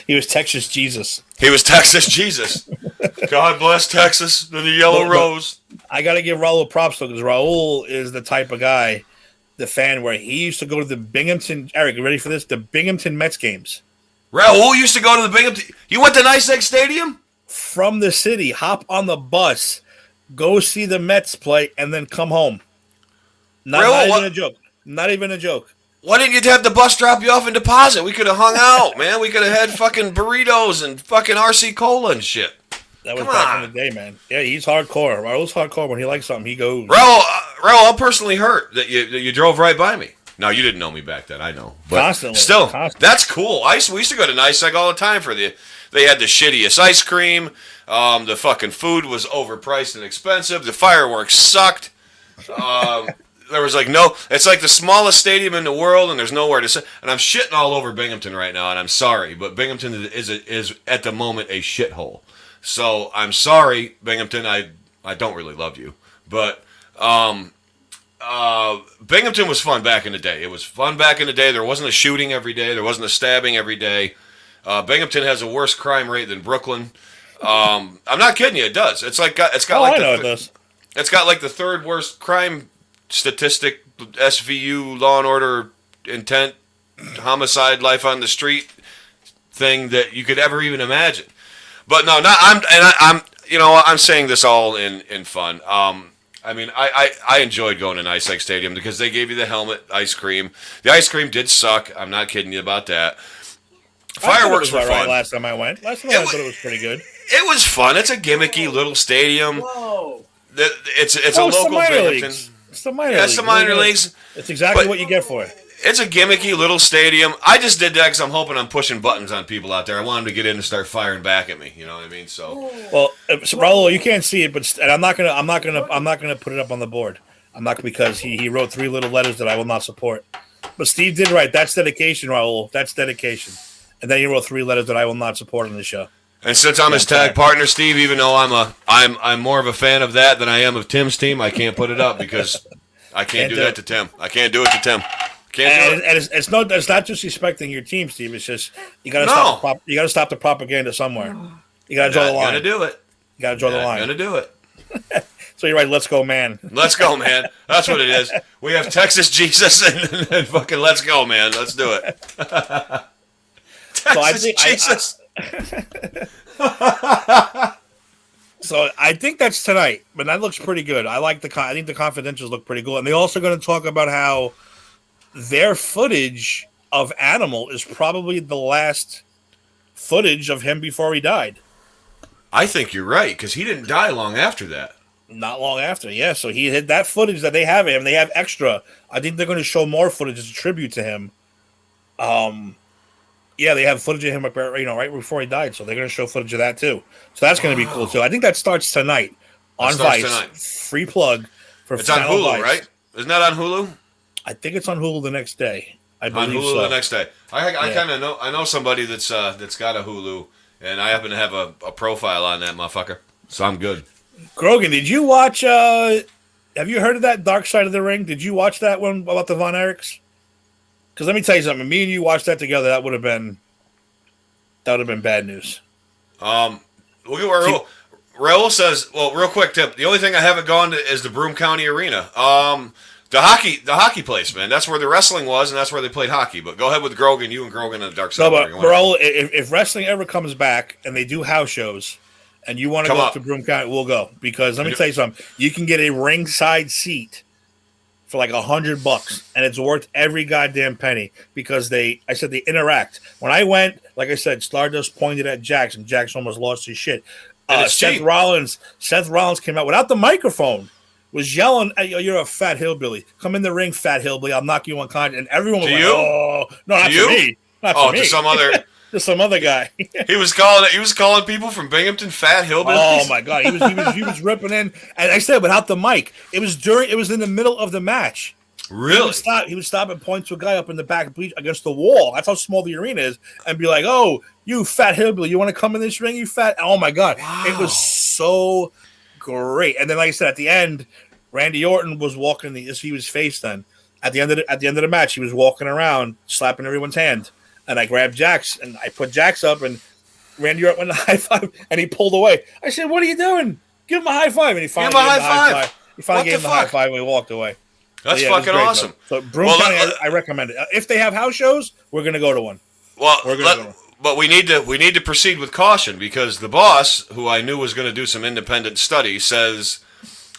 He was Texas Jesus. He was Texas Jesus. God bless Texas and the Yellow Rose. I got to give Raul props, though, because Raul is the type of guy, the fan, where he used to go to the Binghamton, Eric, you ready for this? The Binghamton Mets games. Raul used to go to the Binghamton. You went to NYSEG Stadium? From the city, hop on the bus, go see the Mets play, and then come home. Not even a joke. Not even a joke. Why didn't you have the bus drop you off in Deposit? We could have hung out, man. We could have had fucking burritos and fucking RC Cola and shit. That was back in the day, man. Yeah, he's hardcore. Raul's hardcore. When he likes something, he goes. Raul, I'm personally hurt that you drove right by me. No, you didn't know me back then. I know. But constantly. Still, that's cool. We used to go to NYSEG all the time they had the shittiest ice cream. The fucking food was overpriced and expensive. The fireworks sucked. There was it's like the smallest stadium in the world, and there's nowhere to sit. And I'm shitting all over Binghamton right now, and I'm sorry, but Binghamton is at the moment a shithole. So I'm sorry, Binghamton. I don't really love you, but Binghamton was fun back in the day. It was fun back in the day. There wasn't a shooting every day. There wasn't a stabbing every day. Binghamton has a worse crime rate than Brooklyn. I'm not kidding you. It does. It's got it does. It's got like the third worst crime statistic, SVU, law and order, intent, homicide, life on the street thing that you could ever even imagine. But no, I'm saying this all in fun. I mean, I enjoyed going to NYSEG Stadium because they gave you the helmet, ice cream. The ice cream did suck. I'm not kidding you about that. Fireworks were fun. Right last time I went. I thought it was pretty good. It was fun. It's a gimmicky little stadium. Whoa. It's a local Binghamton. It's the minor leagues. It's exactly what you get for it. It's a gimmicky little stadium. I just did that because I'm hoping I'm pushing buttons on people out there. I want them to get in and start firing back at me. You know what I mean? So Raul, you can't see it, but I'm not gonna put it up on the board. I'm not, because he wrote 3 little letters that I will not support. But Steve did right. That's dedication, Raul. That's dedication. And then he wrote 3 letters that I will not support on the show. And since I'm his tag partner, Steve, even though I'm more of a fan of that than I am of Tim's team, I can't put it up because I can't do that to Tim. I can't do it to Tim. Can't do it. And it's not disrespecting your team, Steve. It's just you got to stop the propaganda somewhere. You got to draw the line. Gonna do it. You got to draw the line. Gonna do it. So you're right. Let's go, man. Let's go, man. That's what it is. We have Texas Jesus and fucking let's go, man. Let's do it. Texas Jesus. So I think that's tonight, but that looks pretty good. I think the confidentials look pretty cool, and they're also going to talk about how their footage of Animal is probably the last footage of him before he died. I think you're right because he didn't die long after that. Not long after, yeah. So he had that footage that they have of him. They have extra. I think they're going to show more footage as a tribute to him. Yeah, they have footage of him right before he died. So they're going to show footage of that too. So that's going to be cool too. I think that starts tonight on Vice. Tonight. Free plug for. It's on Hulu, Vice. Right? Isn't that on Hulu? I think it's on Hulu the next day. I believe on Hulu so. The next day. I kind of know. I know somebody that's got a Hulu, and I happen to have a profile on that motherfucker. So I'm good. Grogan, did you watch? Have you heard of that Dark Side of the Ring? Did you watch that one about the Von Erichs? Because let me tell you something. Me and you watched that together. That would have been bad news. Look at where Raul says. Well, real quick, Tim. The only thing I haven't gone to is the Broome County Arena. The hockey place, man. That's where the wrestling was, and that's where they played hockey. But go ahead with Grogan. You and Grogan on the Dark Side. No, but Raul, if wrestling ever comes back and they do house shows, and you want to go up to Broome County, we'll go. Because let me tell you something. You can get a ringside seat for like $100, and it's worth every goddamn penny because they interact. When I went, like I said, Stardust pointed at Jax, and Jax almost lost his shit. Seth Rollins came out without the microphone, was yelling, hey, you're a fat hillbilly. Come in the ring, fat hillbilly. I'll knock you unconscious. And everyone was like, oh, no, not for me. Not for me. To some other... to some other guy. He was calling people from Binghamton fat hillbillies. Oh my god, he was ripping in, and I said without the mic. It was in the middle of the match. Really? He would stop and point to a guy up in the back against the wall. That's how small the arena is, and be like, "Oh, you fat hillbilly, you want to come in this ring? You fat." Oh my god, It was so great. And then, like I said, at the end, Randy Orton was walking. He was face then. At the end of the match, he was walking around, slapping everyone's hand. And I grabbed Jax, and I put Jax up, and Randy Orton went to high five, and he pulled away. I said, "What are you doing? Give him a high five!" And he finally gave him a high five. He finally gave him a high five, and we walked away. That's fucking awesome. So Broome County, I recommend it. If they have house shows, we're going to go to one. Well, but we need to proceed with caution because the boss, who I knew was going to do some independent study, says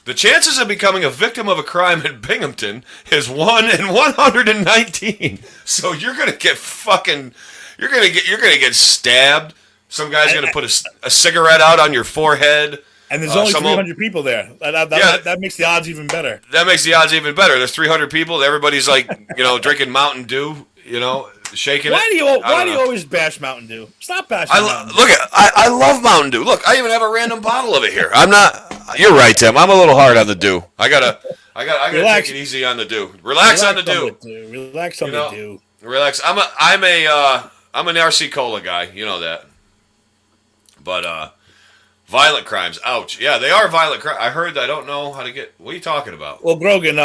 the chances of becoming a victim of a crime in Binghamton is 1 in 119. So you're going to get you're going to get stabbed. Some guy's going to put a cigarette out on your forehead. And there's only 300 people there. That makes the odds even better. That makes the odds even better. There's 300 people. Everybody's like, drinking Mountain Dew, shaking Why do you always bash Mountain Dew? Stop bashing Mountain Dew. I love Mountain Dew. Look, I even have a random bottle of it here. You're right, Tim. I'm a little hard on the Dew. I gotta take it easy on the Dew. Relax on the Dew. Relax on the Dew. Relax. I'm an RC Cola guy. You know that. But violent crimes. Ouch. Yeah, they are violent crimes. I heard. I don't know how to get. What are you talking about? Well, Grogan.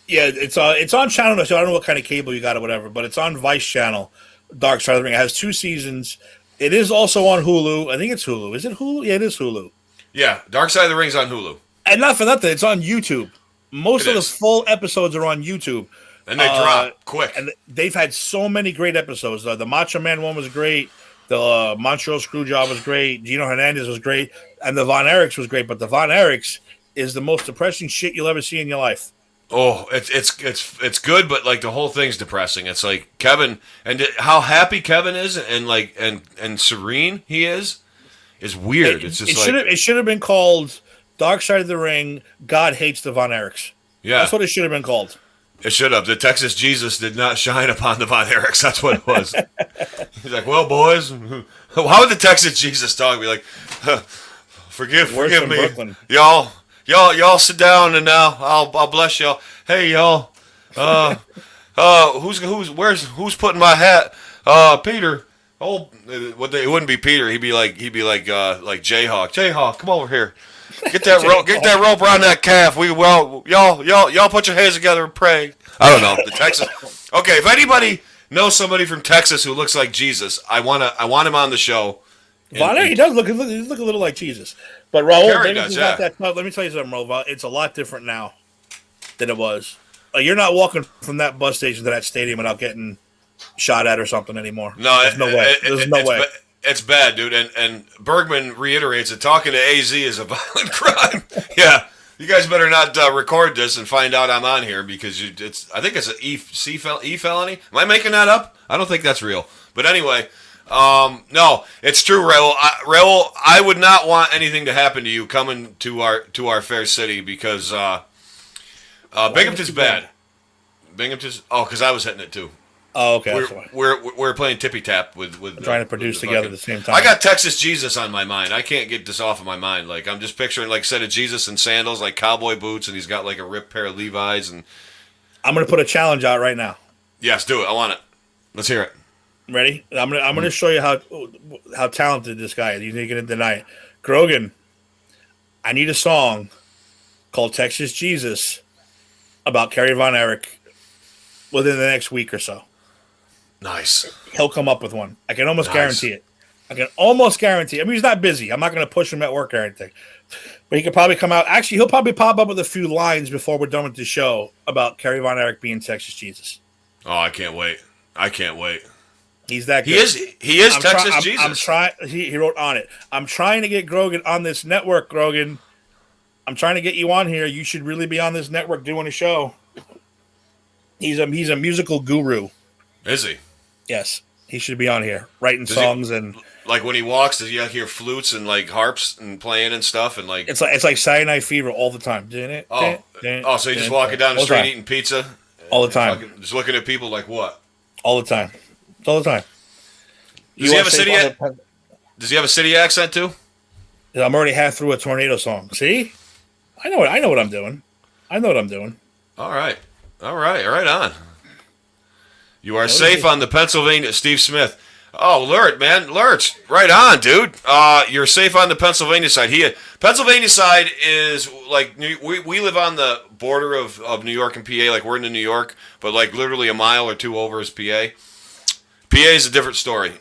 Yeah, it's on channel. So I don't know what kind of cable you got or whatever, but it's on Vice channel. Dark Side of the Ring. It has 2 seasons. It is also on Hulu. I think it's Hulu. Is it Hulu? Yeah, it is Hulu. Yeah, Dark Side of the Ring's on Hulu. And not for nothing, it's on YouTube. Most of the full episodes are on YouTube. And they drop quick. And they've had so many great episodes. The Macho Man one was great. The Montreal Screwjob was great. Gino Hernandez was great. And the Von Erichs was great. But the Von Erichs is the most depressing shit you'll ever see in your life. Oh, it's good, but like the whole thing's depressing. It's like Kevin and how happy Kevin is, and like and serene he is weird. It should have been called Dark Side of the Ring. God hates the Von Erichs. Yeah, that's what it should have been called. It should have. The Texas Jesus did not shine upon the Von Erichs. That's what it was. He's like, well, boys, how would the Texas Jesus talk? Be like, forgive me, Brooklyn. Y'all sit down and now I'll bless y'all. Hey, y'all, who's putting my hat? Peter. Oh, it wouldn't be Peter. He'd be like Jayhawk. Jayhawk, come over here. Get that rope. Get that rope around that calf. Y'all put your hands together and pray. I don't know the Texas. Okay, if anybody knows somebody from Texas who looks like Jesus, I want him on the show. Vonner, he does look a little like Jesus. But Raul, Kerry does, yeah. let me tell you something, Raul. It's a lot different now than it was. You're not walking from that bus station to that stadium without getting shot at or something anymore. No, there's no way. There's no way. It's bad, dude. And Bergman reiterates that talking to AZ is a violent crime. Yeah, you guys better not record this and find out I'm on here because I think it's an E felony. Am I making that up? I don't think that's real. But anyway, no, it's true, Raul. Raul, I would not want anything to happen to you coming to our fair city because Binghamton's bad. Binghamton's because I was hitting it too. Oh, okay. We're playing tippy tap with trying to produce together at the same time. I got Texas Jesus on my mind. I can't get this off of my mind. Like I'm just picturing like a set of Jesus in sandals, like cowboy boots, and he's got like a ripped pair of Levi's. And I'm gonna put a challenge out right now. Yes, do it. I want it. Let's hear it. Ready? I'm gonna show you how talented this guy is. You're not gonna deny it. Grogan, I need a song called Texas Jesus about Kerry Von Erich within the next week or so. Nice. He'll come up with one. I can almost guarantee it. I can almost guarantee. I mean, he's not busy. I'm not going to push him at work or anything. But he could probably come out. Actually, he'll probably pop up with a few lines before we're done with the show about Kerry Von Erich being Texas Jesus. Oh, I can't wait. He's that good. He is Texas Jesus. I'm trying. He wrote on it. I'm trying to get Grogan on this network, Grogan. I'm trying to get you on here. You should really be on this network doing a show. He's a musical guru. Is he? Yes, he should be on here writing songs and like when he walks. Does he hear flutes and like harps and playing and stuff and like it's like Saturday Night Fever all the time. So he's just walking down the street eating pizza all the time, just looking at people like what? All the time, all the time. Does he have a city? Does he have a city accent too? I'm already half through a tornado song. See, I know what I'm doing. All right, right on. You are safe on the Pennsylvania, Steve Smith. Oh, Lurch, right on, dude. You're safe on the Pennsylvania side. Pennsylvania side is like we live on the border of New York and PA. Like we're into New York, but like literally a mile or two over is PA. PA is a different story.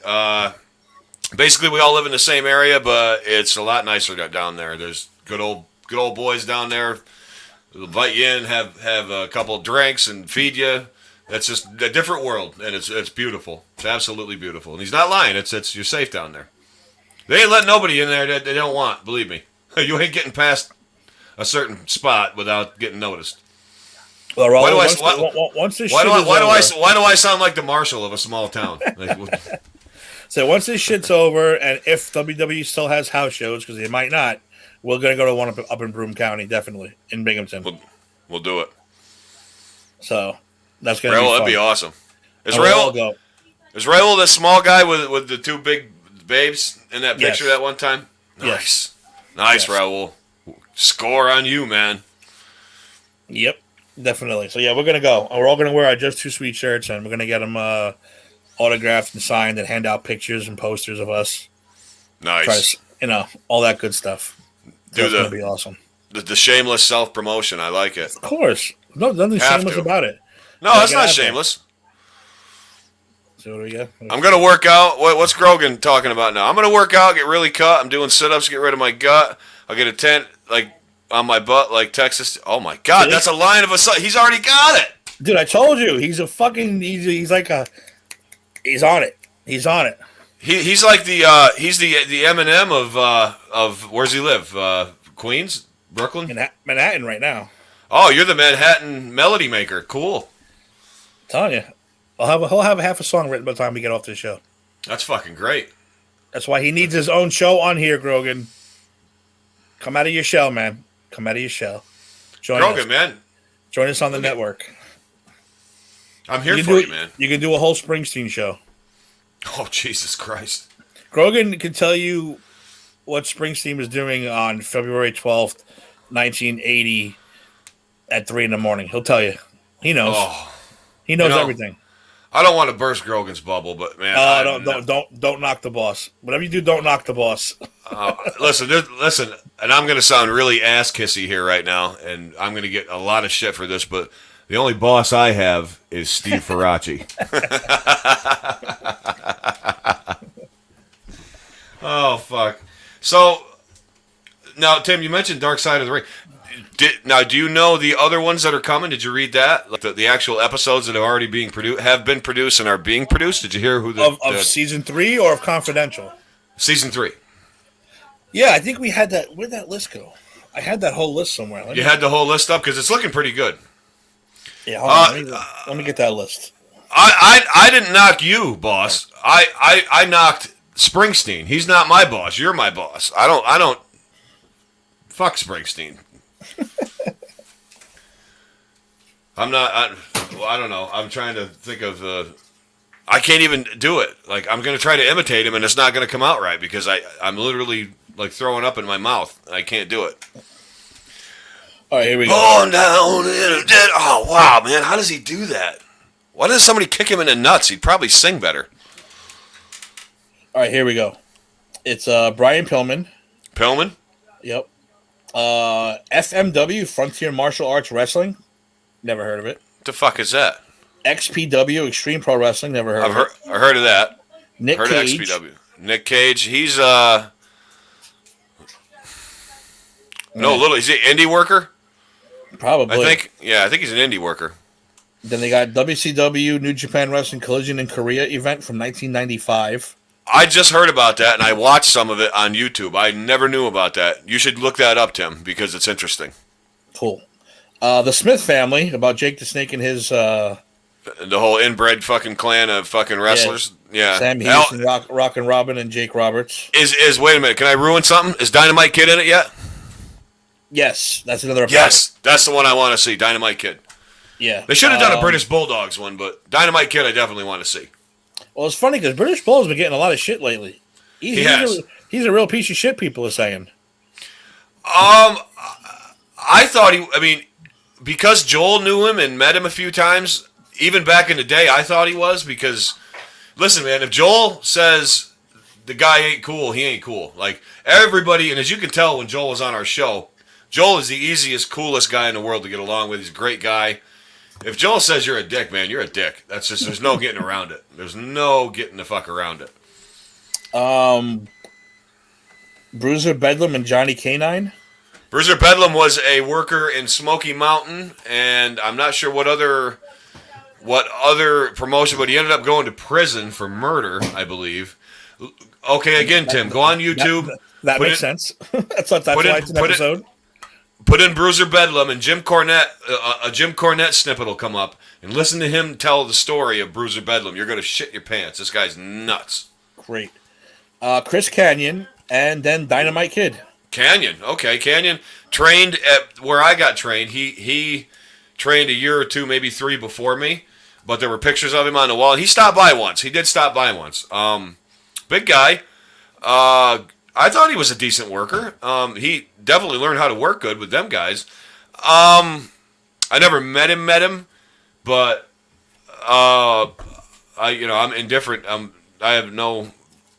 Basically, we all live in the same area, but it's a lot nicer down there. There's good old boys down there. They'll invite you in, have a couple of drinks, and feed you. That's just a different world, and it's beautiful. It's absolutely beautiful. And he's not lying. It's you're safe down there. They ain't letting nobody in there that they don't want. Believe me, you ain't getting past a certain spot without getting noticed. Well, why do I sound like the marshal of a small town? So once this shit's over, and if WWE still has house shows, because they might not, we're gonna go to one up in Broome County, definitely in Binghamton. We'll do it. So that's gonna be fun. That'd be awesome. Is Raul the small guy with the two big babes in that picture that one time? Nice. Nice, Raul. Score on you, man. Yep, definitely. So yeah, we're gonna go. We're all gonna wear our Just Too Sweet shirts, and we're gonna get them autographed and signed, and hand out pictures and posters of us. Nice. All that good stuff. That's gonna be awesome. The shameless self promotion. I like it. Of course, nothing shameless about it. No, that's not shameless. So what do we got? I'm gonna work out. What's Grogan talking about now? I'm gonna work out, get really cut. I'm doing sit-ups, get rid of my gut. I'll get a tent like on my butt, like Texas. Oh my God, that's a line of a. He's already got it. Dude, I told you, he's a fucking. He's like a. He's on it. He's on it. He's like the Eminem of where's he live? Queens, Brooklyn, Manhattan right now. Oh, you're the Manhattan melody maker. Cool. I'm telling you, he'll have half a song written by the time we get off this show. That's fucking great. That's why he needs his own show on here, Grogan. Come out of your shell, man. Come out of your shell. Join us on the network. I'm here for you, man. You can do a whole Springsteen show. Oh, Jesus Christ. Grogan can tell you what Springsteen was doing on February 12th, 1980 at 3 a.m. He'll tell you. He knows. Oh, He knows You know, everything. I don't want to burst Grogan's bubble, but man, Don't knock the boss. Whatever you do, don't knock the boss. listen, and I'm going to sound really ass kissy here right now, and I'm going to get a lot of shit for this, but the only boss I have is Steve Faraci. Oh fuck! So now, Tim, you mentioned Dark Side of the Ring. Do you know the other ones that are coming? Did you read that? Like the actual episodes that are already being produced, have been produced, and are being produced? Did you hear who of season 3 or of Confidential? Season 3. Yeah, I think we had that. Where'd that list go? I had that whole list somewhere. You had the whole list up because it's looking pretty good. Yeah, hold on. Let me get that list. I didn't knock you, boss. I knocked Springsteen. He's not my boss. You're my boss. I don't. Fuck Springsteen. I'm not. I don't know. I'm trying to think of. I can't even do it. Like I'm gonna try to imitate him, and it's not gonna come out right because I'm literally like throwing up in my mouth. And I can't do it. All right, here we go. Going down in a dead. Oh wow, man! How does he do that? Why does somebody kick him in the nuts? He'd probably sing better. All right, here we go. It's Brian Pillman. Pillman. Yep. FMW, Frontier Martial Arts Wrestling. Never heard of it. What the fuck is that? XPW, Extreme Pro Wrestling. Never heard of it. I heard of that. Nick Heard Cage. of XPW. Nick Cage. He's Is he an indie worker? Probably. I think he's an indie worker. Then they got WCW, New Japan Wrestling Collision in Korea event from 1995. I just heard about that, and I watched some of it on YouTube. I never knew about that. You should look that up, Tim, because it's interesting. Cool. The Smith family, about Jake the Snake and his... The whole inbred fucking clan of fucking wrestlers. Yeah. Sam Houston, Rock and Robin, and Jake Roberts. Is wait a minute, can I ruin something? Is Dynamite Kid in it yet? Yes, that's another... Yes, that's the one I want to see, Dynamite Kid. Yeah. They should have done a British Bulldogs one, but Dynamite Kid I definitely want to see. Well, it's funny because British Bull's been getting a lot of shit lately. He's a real piece of shit, people are saying. I thought because Joel knew him and met him a few times, even back in the day, I thought he was because, listen, man, if Joel says the guy ain't cool, he ain't cool. Like, everybody, and as you can tell when Joel was on our show, Joel is the easiest, coolest guy in the world to get along with. He's a great guy. If Joel says you're a dick, man, you're a dick. That's just, there's no getting around it. There's no getting the fuck around it. Bruiser Bedlam and Johnny Canine. Bruiser Bedlam was a worker in Smoky Mountain, and I'm not sure what other promotion, but he ended up going to prison for murder, I believe. Okay, again, Tim, go on YouTube. That makes sense. That's why it's an episode. Put in Bruiser Bedlam and Jim Cornette. A Jim Cornette snippet will come up, and listen to him tell the story of Bruiser Bedlam. You're gonna shit your pants. This guy's nuts. Great. Chris Kanyon and then Dynamite Kid. Canyon, okay, Canyon trained at where I got trained. He trained a year or two, maybe 3 before me, but there were pictures of him on the wall. He stopped by once. He did stop by once. Big guy. I thought he was a decent worker. He definitely learned how to work good with them guys. I never met him, but I'm indifferent. I have no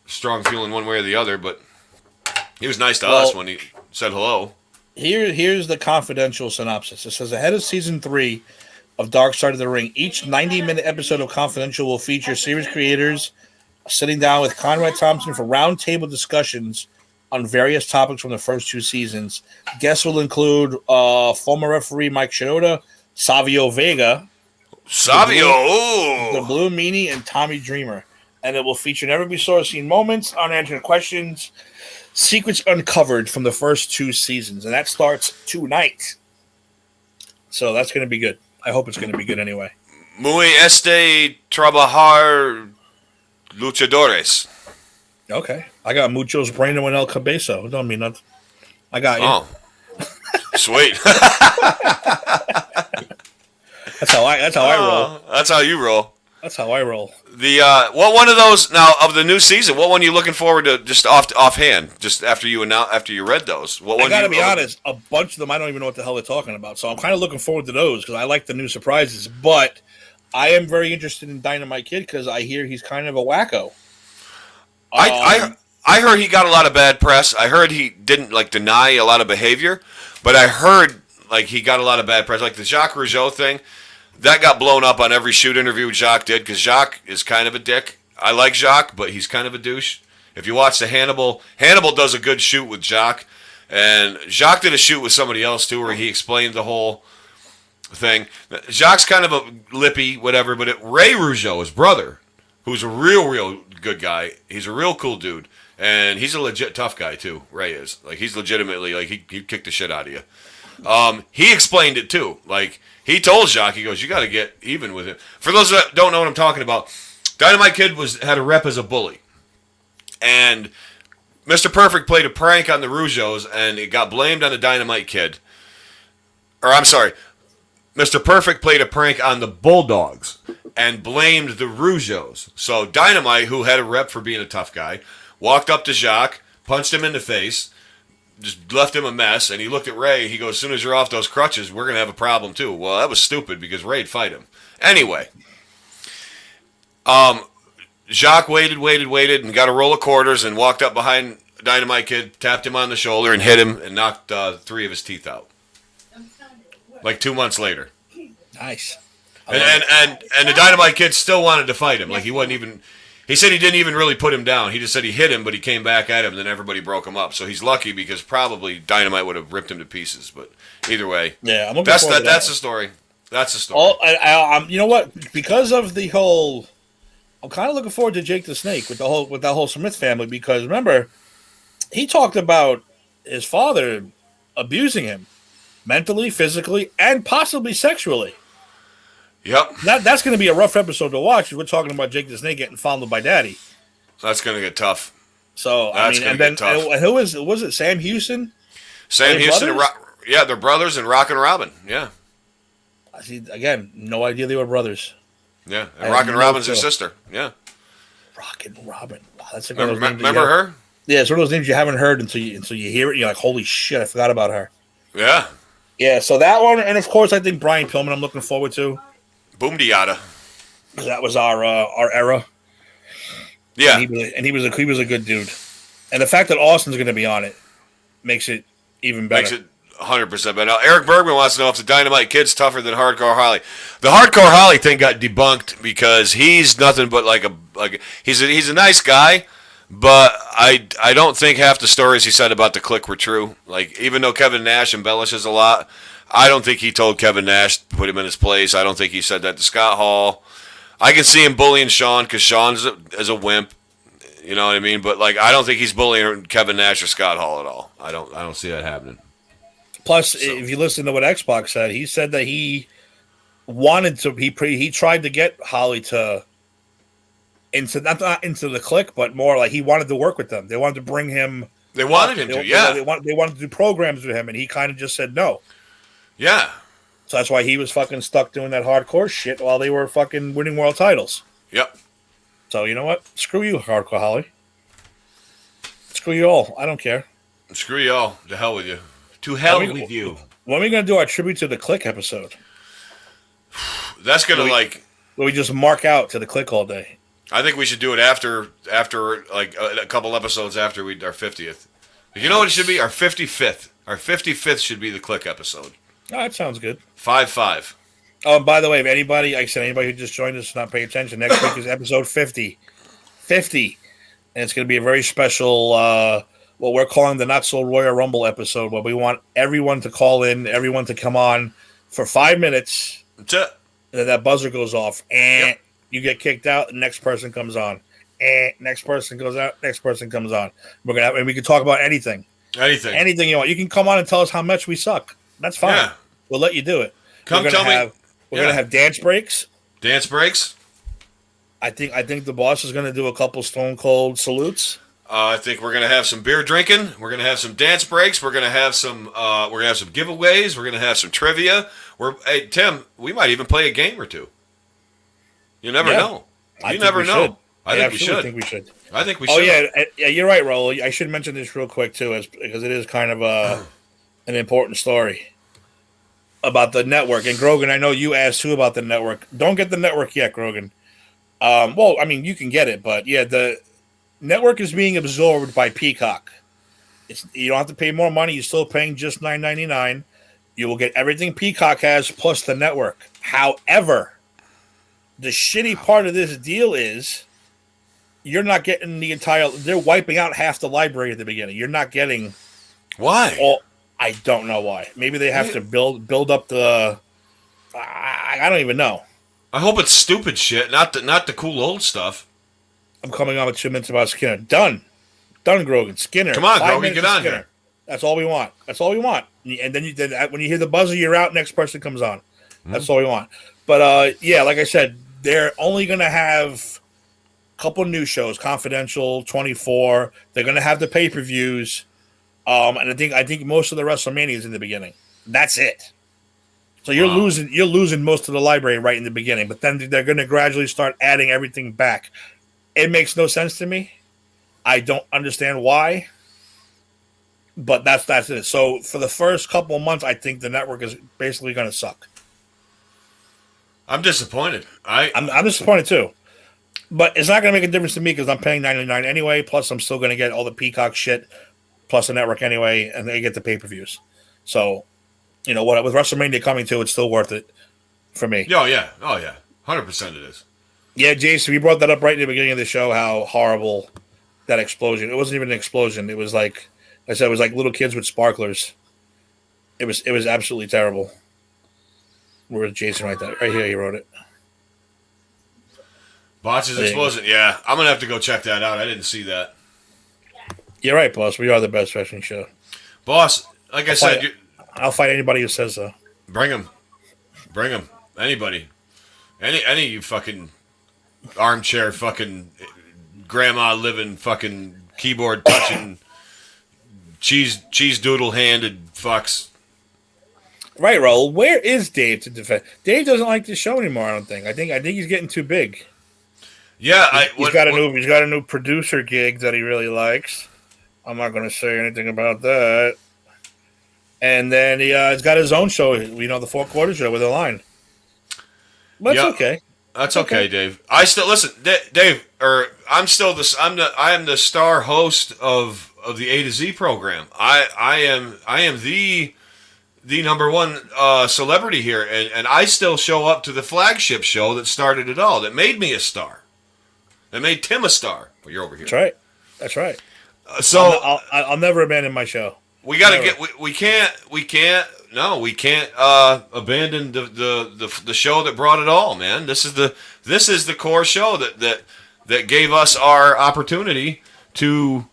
strong feeling one way or the other, but he was nice to us when he said hello. Here's the confidential synopsis. It says, ahead of season 3 of Dark Side of the Ring, each 90-minute episode of Confidential will feature series creators sitting down with Conrad Thompson for roundtable discussions on various topics from the first 2 seasons. Guests will include former referee Mike Shinoda, Savio Vega, the Blue Meanie, and Tommy Dreamer. And it will feature never-before-seen moments, unanswered questions, secrets uncovered from the first 2 seasons. And that starts tonight. So that's going to be good. I hope it's going to be good anyway. Muy trabajar luchadores. Okay. I got Muchos Bueno and El Cabezo. Don't mean nothing. I got you. Oh. Sweet. That's how I roll. That's how you roll. That's how I roll. The what one of those now of the new season? What one are you looking forward to? Just offhand, just after you read those. What one? I gotta be honest. A bunch of them I don't even know what the hell they're talking about. So I'm kind of looking forward to those because I like the new surprises. But I am very interested in Dynamite Kid because I hear he's kind of a wacko. I heard he got a lot of bad press. I heard he didn't like deny a lot of behavior, but I heard like he got a lot of bad press. Like the Jacques Rougeau thing, that got blown up on every shoot interview Jacques did because Jacques is kind of a dick. I like Jacques, but he's kind of a douche. If you watch the Hannibal does a good shoot with Jacques, and Jacques did a shoot with somebody else too where he explained the whole thing. Jacques kind of a lippy, whatever, but Ray Rougeau, his brother, who's a real good guy, he's a real cool dude, and he's a legit tough guy too. Ray is like he's legitimately like he kicked the shit out of you. He explained it too. Like he told Jacques, he goes, "You got to get even with him." For those that don't know what I'm talking about, Dynamite Kid had a rep as a bully, and Mr. Perfect played a prank on the Rougeaus, and it got blamed on the Dynamite Kid. Or I'm sorry, Mr. Perfect played a prank on the Bulldogs and blamed the Rougeaus. So Dynamite, who had a rep for being a tough guy, walked up to Jacques, punched him in the face, just left him a mess, and he looked at Ray. He goes, "As soon as you're off those crutches, we're going to have a problem too." Well, that was stupid because Ray'd fight him. Anyway, Jacques waited, and got a roll of quarters and walked up behind Dynamite Kid, tapped him on the shoulder, and hit him and knocked 3 of his teeth out. Like 2 months later. Nice. And the Dynamite Kid still wanted to fight him. Like he wasn't even. He said he didn't even really put him down. He just said he hit him, but he came back at him, and then everybody broke him up. So he's lucky because probably Dynamite would have ripped him to pieces. But either way, yeah, I'm looking forward to that. That's the story. That's the story. You know what? Because of the whole, I'm kind of looking forward to Jake the Snake with that whole Smith family because remember, he talked about his father abusing him mentally, physically, and possibly sexually. Yep. That's going to be a rough episode to watch. We're talking about Jake the Snake getting followed by Daddy. That's going to get tough. So that's and then who was it? Sam Houston. Sam Houston. They're brothers and Rock and Robin. Yeah. I see. Again, no idea they were brothers. Yeah, and Rock and Robin's her sister. Yeah. Rock and Robin. Wow, that's a remember her? Yeah, it's one of those names you haven't heard until you hear it. And you're like, holy shit, I forgot about her. Yeah. Yeah. So that one, and of course, I think Brian Pillman. I'm looking forward to. Boom diata. That was our era. Yeah, and he was a good dude. And the fact that Austin's going to be on it makes it even better. Makes it 100% better. Now, Eric Bergman wants to know if the Dynamite Kid's tougher than Hardcore Holly. The Hardcore Holly thing got debunked because he's nothing but he's a nice guy, but I don't think half the stories he said about the Clique were true. Like even though Kevin Nash embellishes a lot, I don't think he told Kevin Nash to put him in his place. I don't think he said that to Scott Hall. I can see him bullying Sean because Sean's as a wimp. You know what I mean? But I don't think he's bullying Kevin Nash or Scott Hall at all. I don't see that happening. Plus, if you listen to what Xbox said, he said that he wanted to. He tried to get Holly to not into the Clique, but more like he wanted to work with them. They wanted to bring him. They wanted him to. Yeah. They wanted to do programs with him, and he kind of just said no. Yeah. So that's why he was fucking stuck doing that hardcore shit while they were fucking winning world titles. Yep. So you know what? Screw you, Hardcore Holly. Screw you all. I don't care. Screw you all. To hell with you. To hell with you. When are we going to do our tribute to the Clique episode? That's going to where we just mark out to the Clique all day. I think we should do it after a couple episodes after our 50th. You know what it should be? Our 55th. Our 55th should be the Clique episode. Oh, that sounds good. 5-5. Oh, and by the way, if anybody who just joined us not paying attention, next week is episode 50. 50. And it's going to be a very special, what we're calling the Not So Royal Rumble episode, where we want everyone to call in, everyone to come on for 5 minutes. That's it. And then that buzzer goes off, and you get kicked out, the next person comes on. And next person goes out, next person comes on. And we can talk about anything. Anything you want. You can come on and tell us how much we suck. That's fine. Yeah. We'll let you do it. We're gonna have dance breaks. Dance breaks. I think the boss is gonna do a couple Stone Cold salutes. I think we're gonna have some beer drinking. We're gonna have some dance breaks. We're gonna have some. We're gonna have some giveaways. We're gonna have some trivia. Hey Tim, we might even play a game or two. You never know. You never know. I think we should. I think we should. Oh yeah, you're right, Raul. I should mention this real quick too, because it is kind of an important story. about the network. And Grogan, I know you asked too about the network. Don't get the network yet, Grogan. Well, I mean, you can get it, but yeah, the network is being absorbed by Peacock. You don't have to pay more money. You're still paying just $9.99. You will get everything Peacock has plus the network. However, the shitty part of this deal is you're not getting the entire. They're wiping out half the library at the beginning. You're not getting. Why? All, I don't know why. Maybe they have to build up the. I don't even know. I hope it's stupid shit, not the cool old stuff. I'm coming on with 2 minutes about Skinner. Done, Grogan. Skinner. Come on, 5 Grogan, minutes get of on Skinner. here. That's all we want. And then when you hear the buzzer, you're out. Next person comes on. That's all we want. But yeah, like I said, they're only going to have a couple new shows, Confidential, 24. They're going to have the pay-per-views, and I think most of the WrestleMania is in the beginning. That's it. So you're losing most of the library right in the beginning, but then they're going to gradually start adding everything back. It makes no sense to me. I don't understand why, but that's it. So for the first couple of months, I think the network is basically going to suck. I'm disappointed. I'm disappointed too, but it's not going to make a difference to me because I'm paying $9.99 anyway. Plus, I'm still going to get all the Peacock shit, plus the network anyway, and they get the pay-per-views. So. You know what? With WrestleMania coming too, it's still worth it for me. Oh yeah, 100% it is. Yeah, Jason, we brought that up right in the beginning of the show. How horrible that explosion! It wasn't even an explosion. It was like I said, it was like little kids with sparklers. It was absolutely terrible. Where did Jason write that? Right here, he wrote it. Botches explosion. Yeah, I'm gonna have to go check that out. I didn't see that. You're right, boss. We are the best wrestling show. Boss, like I said. I'll fight anybody who says so. Bring him. Anybody. Any you fucking armchair fucking grandma living fucking keyboard touching cheese doodle handed fucks. Right, Raul. Where is Dave to defend? Dave doesn't like this show anymore. I don't think. I think he's getting too big. Yeah, he's got a new producer gig that he really likes. I'm not going to say anything about that. And then he's got his own show, the 4 Quarter Show with a line. But it's okay. That's okay, Dave. I still listen, Dave. I am the star host of the A to Z program. I am the number one celebrity here, and I still show up to the flagship show that started it all. That made me a star. That made Tim a star. Well, you're over here. That's right. So I'll never abandon my show. We got to we can't abandon the show that brought it all, man. This is the core show that gave us our opportunity to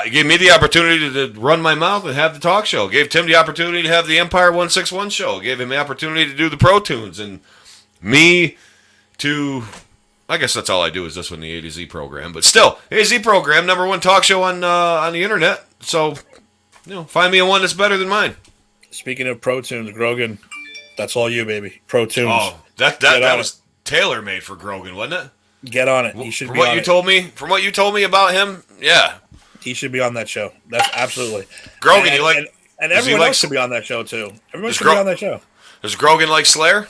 gave me the opportunity to run my mouth and have the talk show. Gave Tim the opportunity to have the Empire 161 show. Gave him the opportunity to do the Pro Tunes, and me to. I guess that's all I do is this one, the A to Z program. But still, A to Z program, number one talk show on the internet. So. Find me a one that's better than mine. Speaking of Pro Tunes, Grogan, that's all you, baby. Pro Tunes. Oh, that was tailor made for Grogan, wasn't it? Get on it. He should From what you told me about him, yeah, he should be on that show. That's absolutely Grogan. And everyone else should be on that show too. Everyone should be on that show. Does Grogan like Slayer?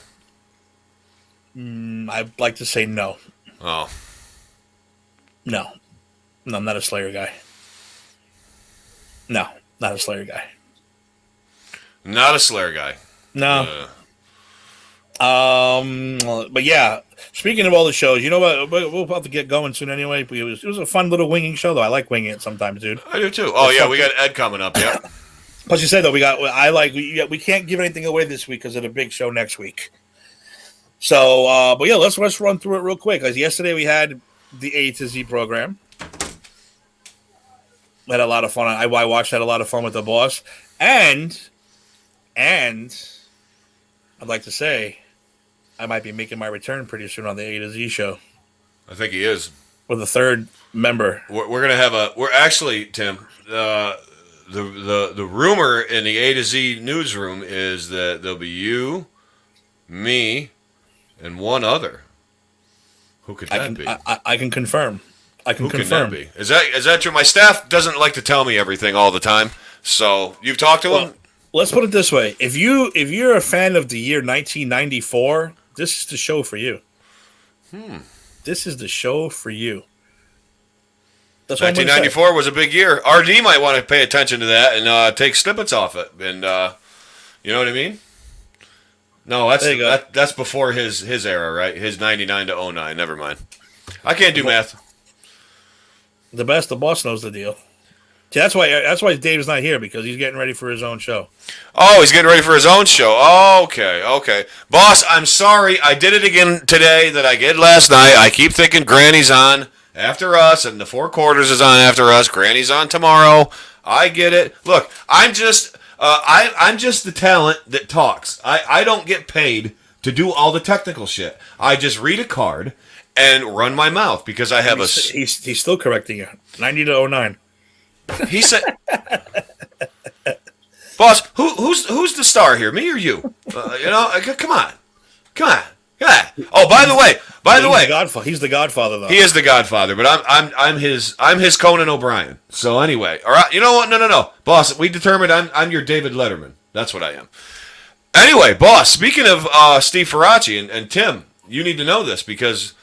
I'd like to say no. Oh, no, I'm not a Slayer guy. No. Not a Slayer guy. Not a Slayer guy. No. But yeah, speaking of all the shows, you know what? We're about to get going soon anyway. It was a fun little winging show, though. I like winging it sometimes, dude. I do too. Oh, yeah, we got Ed coming up, yeah. Plus, you said, though, we can't give anything away this week because of the big show next week. So, but yeah, let's run through it real quick. Because yesterday we had the A to Z program. Had a lot of fun. I watched, had a lot of fun with the boss. And I'd like to say I might be making my return pretty soon on the A to Z show. I think he is. With a third member. We're going to have we're actually, Tim, the rumor in the A to Z newsroom is that there'll be you, me, and one other. Who could that be? I can confirm. Who can that be? Is that true? My staff doesn't like to tell me everything all the time. So you've talked to him? let's put it this way: if you're a fan of the year 1994, this is the show for you. This is the show for you. That's what I'm gonna say. 1994 was a big year. RD might want to pay attention to that and take snippets off it. And you know what I mean? No, that's before his era, right? His 99 to 09. Never mind. I can't do math. The boss knows the deal. See, that's why Dave's not here, because he's getting ready for his own show. Oh, he's getting ready for his own show. Oh, okay. Boss, I'm sorry. I did it again today that I did last night. I keep thinking Granny's on after us, and the Four Quarters is on after us. Granny's on tomorrow. I get it. Look, I'm just the talent that talks. I don't get paid to do all the technical shit. I just read a card and run my mouth because I have He's still correcting you. 90 to 09. He said, "Boss, who's the star here? Me or you? Come on. Oh, by the way, he's the Godfather, though. he is the Godfather, but I'm his Conan O'Brien. So anyway, all right. You know what? No, boss. We determined I'm your David Letterman. That's what I am. Anyway, boss. Speaking of Steve Faraci and Tim, you need to know this because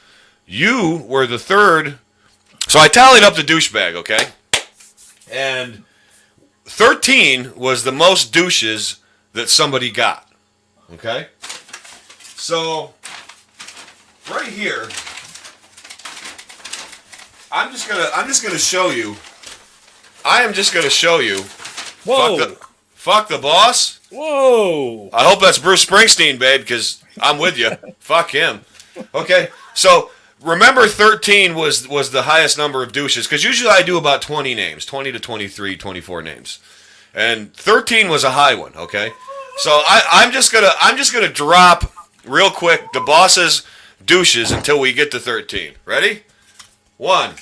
you were the third. So I tallied up the douchebag, okay? And 13 was the most douches that somebody got. Okay? So, right here, I'm just gonna show you. I am just gonna show you. Whoa! Fuck the boss. Whoa! I hope that's Bruce Springsteen, babe, because I'm with you. Fuck him. Okay, so remember 13 was the highest number of douches, because usually I do about 20 names, 20 to 23, 24 names. And 13 was a high one, okay? So I'm just gonna drop real quick the boss's douches until we get to 13. Ready? 1,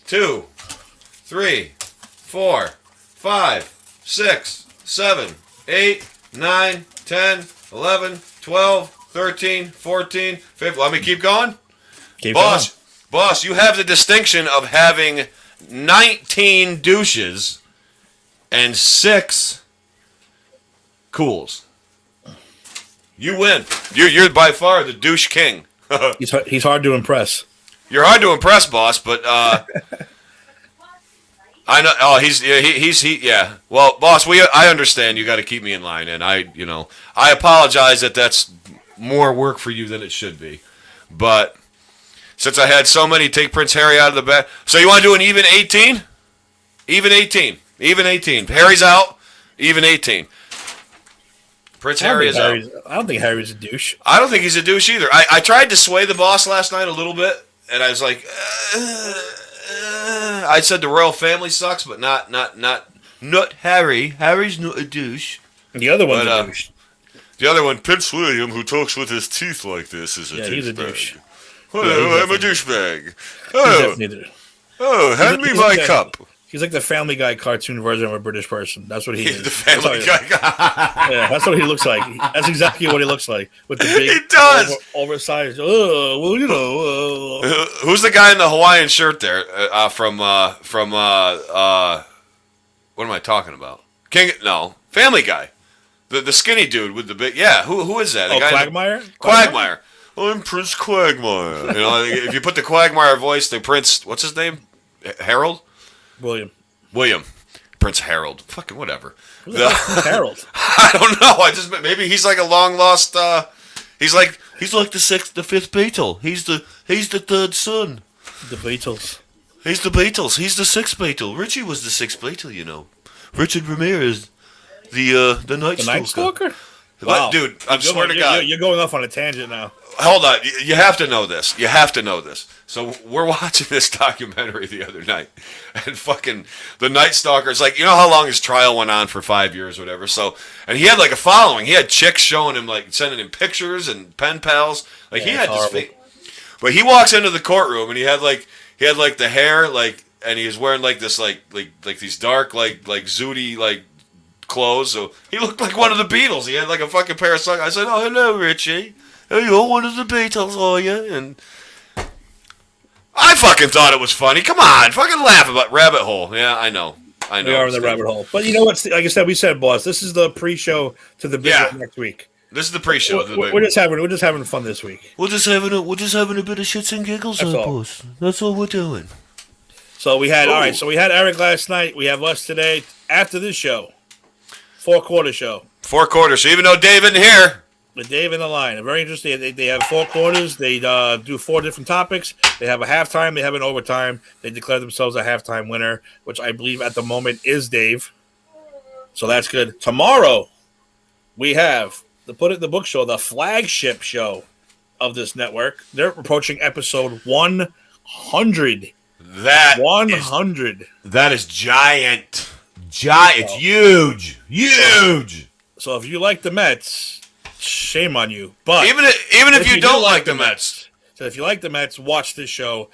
2, 3, 4, 5, 6, 7, 8, 9, 10, 11, 12, 13, 14, 15. Let me keep going. Boss, you have the distinction of having 19 douches and 6 cools. You win. You're by far the douche king. He's hard to impress. You're hard to impress, boss, but I know. Oh, he's. Well, boss, I understand. You got to keep me in line, and I apologize that that's more work for you than it should be, but since I had so many take Prince Harry out of the bed, so you want to do an even 18? Even 18. Harry's out. Even 18. Prince Harry is out. I don't think Harry's a douche. I don't think he's a douche either. I tried to sway the boss last night a little bit, and I was like, I said the royal family sucks, but not Harry. Harry's not a douche. The other one's a douche. The other one, Prince William, who talks with his teeth like this, is a douchebag. He's a douche. Hello, I'm a douchebag. Hand me he's my like cup. He's like the Family Guy cartoon version of a British person. That's what he is. The Family Guy. Yeah, that's what he looks like. That's exactly what he looks like with the big, It does. oversized. Who's the guy in the Hawaiian shirt there? From what am I talking about? Family Guy. The skinny dude with the big. Yeah, who is that? The guy Quagmire. Quagmire. I'm Prince Quagmire. If you put the Quagmire voice, the Prince. What's his name? Harold. William. Prince Harold. Fucking whatever. Who's Harold? I don't know. Maybe he's like a long lost. He's like the fifth Beatle. He's the third son. The Beatles. He's the Beatles. He's the sixth Beatle. Richie was the sixth Beatle. Richard Ramirez, the Night Stalker. The Night Stalker. Wow. Dude, I swear to God. You're going off on a tangent now. Hold on. You have to know this. So we're watching this documentary the other night. And fucking the Night Stalker's like, you know how long his trial went on for 5 years or whatever? So, and he had like a following. He had chicks showing him, like sending him pictures and pen pals. Like he had this fake. But he walks into the courtroom and he had like the hair, like, and he was wearing like this, like these dark, like zooty, like, clothes, so he looked like one of the Beatles. He had like a fucking pair of sunglasses. I said, "Oh, hello, Richie. Are you one of the Beatles, are you?" And I fucking thought it was funny. Come on, fucking laugh about Rabbit Hole. Yeah, I know. I know. We are in the Steve. rabbit hole. But you know what? Like I said, we said, boss, this is the pre-show to the big one next week. This is the pre-show. We're just having fun this week. We're just having a bit of shits and giggles, That's all. boss. That's all we're doing. So we had So we had Eric last night. We have us today. After this show, 4-quarter show. 4 quarters. So even though Dave isn't here, With Dave in the line. Very interesting. They have 4 quarters. They do 4 different topics. They have a halftime. They have an overtime. They declare themselves a halftime winner, which I believe at the moment is Dave. So that's good. Tomorrow, we have the Put It in the Book show, the flagship show of this network. They're approaching episode 100. that 100. that is giant. It's huge. So if you like the Mets, shame on you. But Even if you don't like the Mets. So if you like the Mets, watch this show.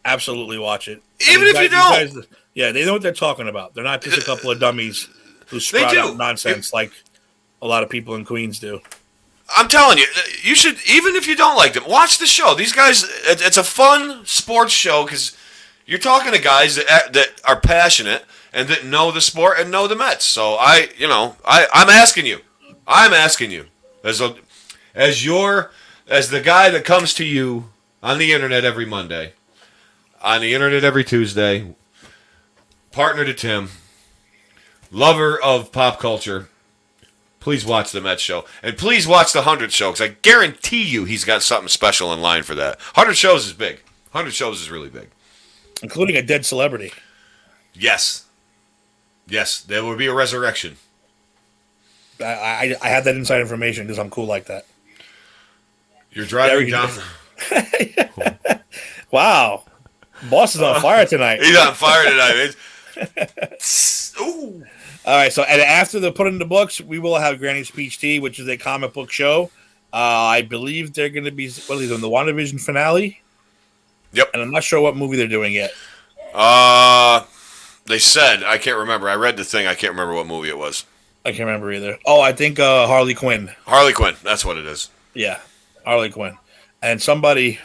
Absolutely watch it. Even if you don't. Yeah, they know what they're talking about. They're not just a couple of dummies who sprout do. out nonsense like a lot of people in Queens do. I'm telling you, you should, even if you don't like them, watch the show. These guys, it's a fun sports show because you're talking to guys that are passionate and that know the sport and know the Mets. So I'm asking you, as the guy that comes to you on the internet every Monday, on the internet every Tuesday, partner to Tim, lover of pop culture. Please watch the Mets show. And please watch the 100 show, because I guarantee you he's got something special in line for that. 100 shows is big. 100 shows is really big. Including a dead celebrity. Yes. Yes, there will be a resurrection. I have that inside information because I'm cool like that. You're driving down. Wow. Boss is on fire tonight. He's on fire tonight. Ooh. All right, so and after the Put in the Books, we will have Granny's Peach Tea, which is a comic book show. I believe they're going to be doing the WandaVision finale. Yep. And I'm not sure what movie they're doing yet. They said, I can't remember. I read the thing. I can't remember what movie it was. I can't remember either. Oh, I think Harley Quinn. Harley Quinn. That's what it is. Yeah, Harley Quinn. And somebody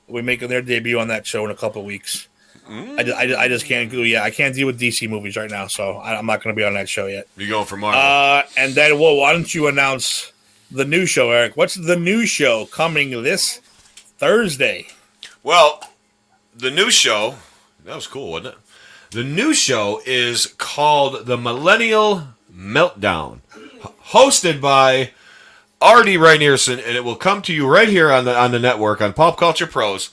will be making their debut on that show in a couple of weeks. I just can't do. Yeah, I can't deal with DC movies right now, so I'm not going to be on that show yet. You're going for Marvel. And then, why don't you announce the new show, Eric? What's the new show coming this Thursday? Well, the new show, that was cool, wasn't it? The new show is called The Millennial Meltdown, hosted by R.D. Rainerson, and it will come to you right here on the network on Pop Culture Pros.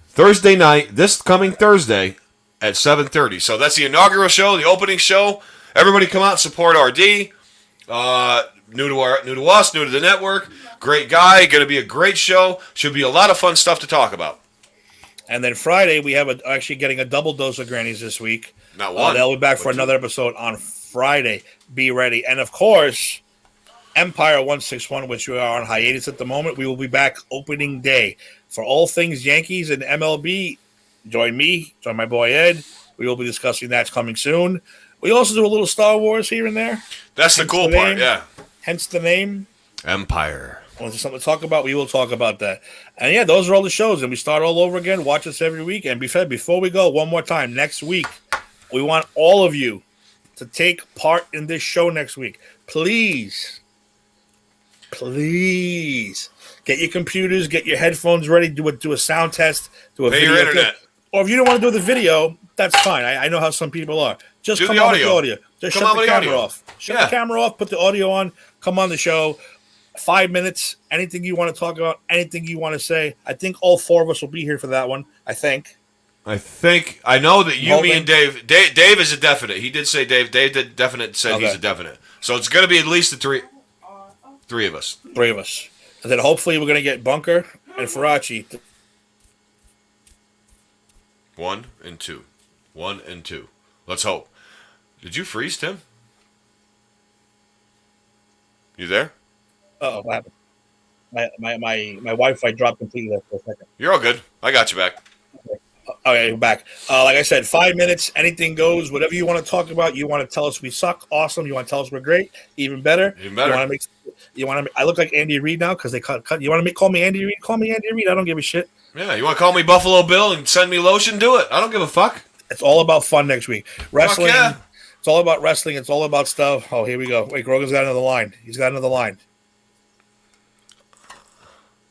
Thursday night, this coming Thursday at 7:30. So that's the inaugural show, the opening show. Everybody come out and support RD. New to us, new to the network. Great guy, going to be a great show. Should be a lot of fun stuff to talk about. And then Friday, we have actually getting a double dose of Grannies this week. Not one. They'll be back for another episode on Friday. Be ready. And of course, Empire 161, which we are on hiatus at the moment, we will be back opening day. For all things Yankees and MLB, join my boy Ed. We will be discussing that's coming soon. We also do a little Star Wars here and there. That's the cool part, yeah. Hence the name. Empire. When there's something to talk about, we will talk about that. And yeah, those are all the shows. And we start all over again. Watch us every week. And before we go, one more time, next week, we want all of you to take part in this show next week. Please. Get your computers, get your headphones ready, do a sound test, do a video. Your internet. Or if you don't want to do the video, that's fine. I know how some people are. Just do come the on audio. with the audio. Just shut the camera off. Shut the camera off, put the audio on, come on the show. 5 minutes, anything you want to talk about, anything you want to say. I think all 4 of us will be here for that one. I know that you, me, and Dave. Dave is a definite. He did say Dave. Dave did definite said he's a definite. So it's going to be at least the three of us. 3 of us. And then hopefully we're going to get Bunker and Farachi. 1 and 2. 1 and 2. Let's hope. Did you freeze, Tim? You there? Uh-oh, what happened? My Wi-Fi dropped completely there for a second. You're all good. I got you back. Okay, we're back. Like I said, 5 minutes, anything goes. Whatever you want to talk about, you want to tell us we suck, awesome. You want to tell us we're great, even better. Even better. I look like Andy Reid now because they cut. You want to call me Andy Reid? Call me Andy Reid. I don't give a shit. Yeah, you want to call me Buffalo Bill and send me lotion? Do it. I don't give a fuck. It's all about fun next week. Wrestling. Fuck yeah. It's all about wrestling. It's all about stuff. Oh, here we go. Wait, Grogan's got another line. He's got another line.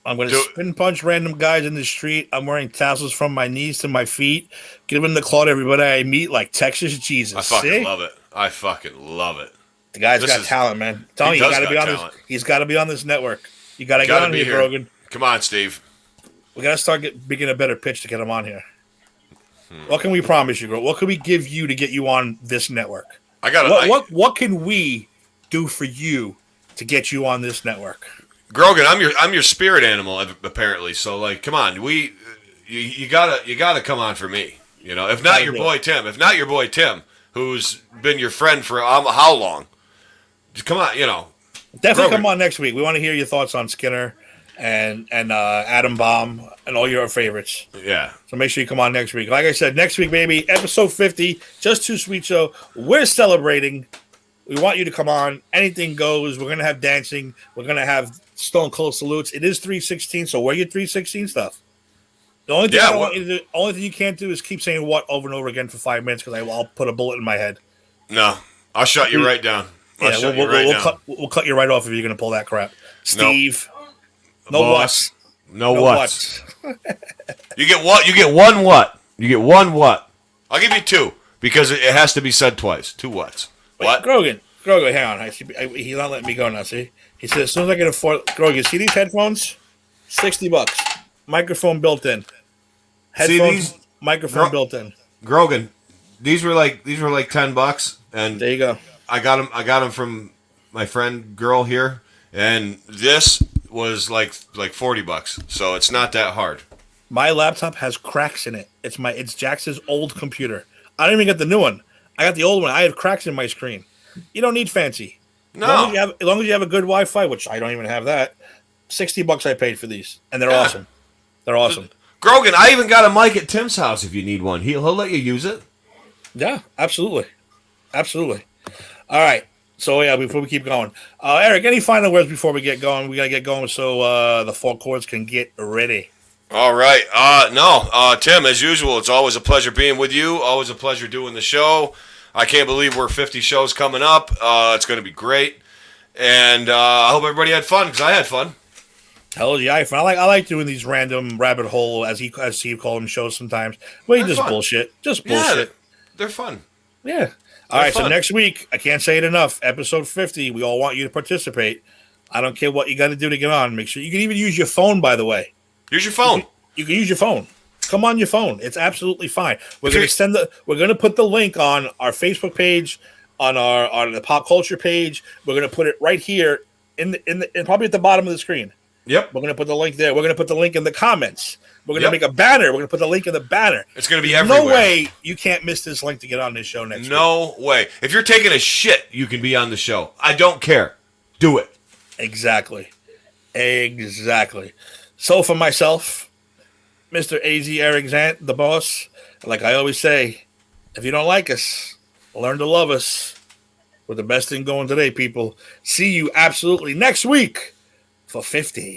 I'm going to spin punch random guys in the street. I'm wearing tassels from my knees to my feet. Giving the claw to everybody I meet like Texas Jesus. I fucking love it. I fucking love it. The guy's got talent, man. I'm telling you, he's got to be on this. He's got to be on this network. You got to get on here, Grogan. Come on, Steve. We got to start making a better pitch to get him on here. What can we promise you, Grogan? What can we give you to get you on this network? What can we do for you to get you on this network? Grogan, I'm your spirit animal apparently. So like, come on, you gotta come on for me. You know, if not your boy Tim, who's been your friend for how long? Just come on, you know. Definitely Grogan. Come on next week. We want to hear your thoughts on Skinner and Adam Bomb and all your favorites. Yeah. So make sure you come on next week. Like I said, next week, baby, episode 50, Just Too Sweet Show. We're celebrating. We want you to come on. Anything goes. We're gonna have dancing. We're gonna have Stone Cold salutes. It is 316, so wear your 316 stuff. The only thing I want you to do, only thing you can't do is keep saying "what" over and over again for 5 minutes because I'll put a bullet in my head. No, I'll shut you right down. We'll cut you right off if you're gonna pull that crap, Steve. Nope. No what's. No what's. You get what? You get one what? You get one what? I'll give you two because it has to be said twice. Two what's. Wait, what? Grogan, hang on. He's not letting me go now. See, he said as soon as I can afford. Grogan, see these headphones? $60. Microphone built in. Headphones, microphone built in. Grogan, these were like $10, and there you go. I got them from my friend girl here, and this was like $40. So it's not that hard. My laptop has cracks in it. It's Jax's old computer. I don't even get the new one. I got the old one. I have cracks in my screen. You don't need fancy. No. As long as you have a good Wi-Fi, which I don't even have that. $60 I paid for these, and they're awesome. They're awesome. Grogan, I even got a mic at Tim's house if you need one. He'll let you use it. Yeah, absolutely. Absolutely. All right. So, yeah, before we keep going. Eric, any final words before we get going? We got to get going so the four chords can get ready. All right. Tim, as usual, it's always a pleasure being with you. Always a pleasure doing the show. I can't believe we're 50 shows coming up. It's going to be great. And I hope everybody had fun because I had fun. Hell yeah, I like doing these random rabbit hole, as he called them, shows sometimes. Well, you just fun. Bullshit. Just bullshit. They're fun. Yeah. All right, so next week, I can't say it enough, episode 50, we all want you to participate. I don't care what you got to do to get on. Make sure you can even use your phone, by the way. Use your phone. You can use your phone. Come on your phone. It's absolutely fine. We're going to put the link on our Facebook page, on the pop culture page. We're going to put it right here in probably at the bottom of the screen. Yep. We're going to put the link there. We're going to put the link in the comments. We're going to make a banner. We're going to put the link in the banner. It's going to be everywhere. No way you can't miss this link to get on this show next week. No way. If you're taking a shit, you can be on the show. I don't care. Do it. Exactly. So for myself, Mr. AZ Eric Zant, the boss, like I always say, if you don't like us, learn to love us. We're the best thing going today, people. See you absolutely next week for 50.